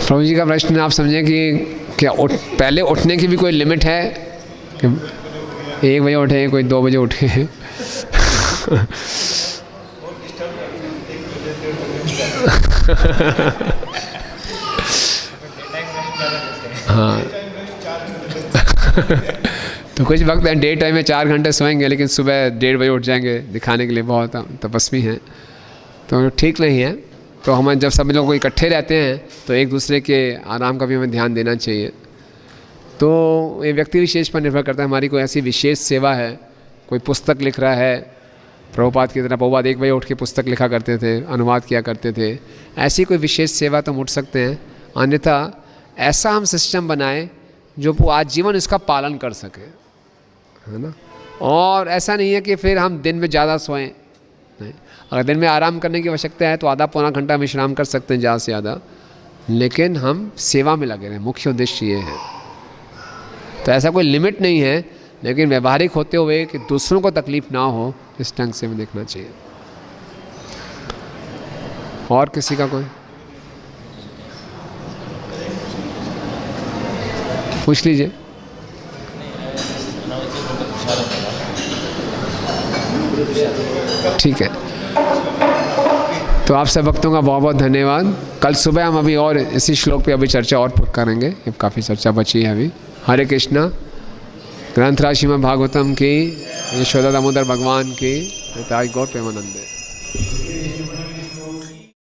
Speaker 1: प्रभु जी का प्रश्न आप समझें कि क्या पहले उठने की भी कोई लिमिट है कि 1 बजे उठे, कोई 2 बजे उठे? हाँ तो कुछ वक्त है, डे टाइम में 4 घंटे सोएंगे लेकिन सुबह 1:30 बजे उठ जाएंगे, दिखाने के लिए बहुत तपस्वी हैं, तो ठीक नहीं है। तो हम जब सब लोग इकट्ठे रहते हैं तो एक दूसरे के आराम का भी हमें ध्यान देना चाहिए। तो ये व्यक्ति विशेष पर निर्भर करता है। हमारी कोई ऐसी विशेष सेवा है, कोई पुस्तक लिख रहा है, प्रभुपाद की तरह प्रभुपाद 1 बजे उठ के पुस्तक लिखा करते थे, अनुवाद किया करते थे, ऐसी कोई विशेष सेवा तो हम उठ सकते हैं। अन्यथा ऐसा हम सिस्टम बनाएं जो वो आजीवन इसका पालन कर सके, है ना। और ऐसा नहीं है कि फिर हम दिन में ज़्यादा सोएं, नहीं। अगर दिन में आराम करने की आवश्यकता है तो आधा पौना घंटा विश्राम कर सकते हैं ज़्यादा से ज़्यादा, लेकिन हम सेवा में लगे रहें, मुख्य उद्देश्य ये है। तो ऐसा कोई लिमिट नहीं है, लेकिन व्यवहारिक होते हुए कि दूसरों को तकलीफ़ ना हो, इस ढंग से हमें देखना चाहिए। और किसी का कोई पूछ लीजिए। ठीक है, तो आप सब भक्तों का बहुत बहुत धन्यवाद। कल सुबह हम अभी और इसी श्लोक पे अभी चर्चा और करेंगे, काफ़ी चर्चा बची है अभी। हरे कृष्णा। ग्रंथराज श्रीमद् भागवतम की, यशोदा दामोदर भगवान की, गौर प्रेमानंद।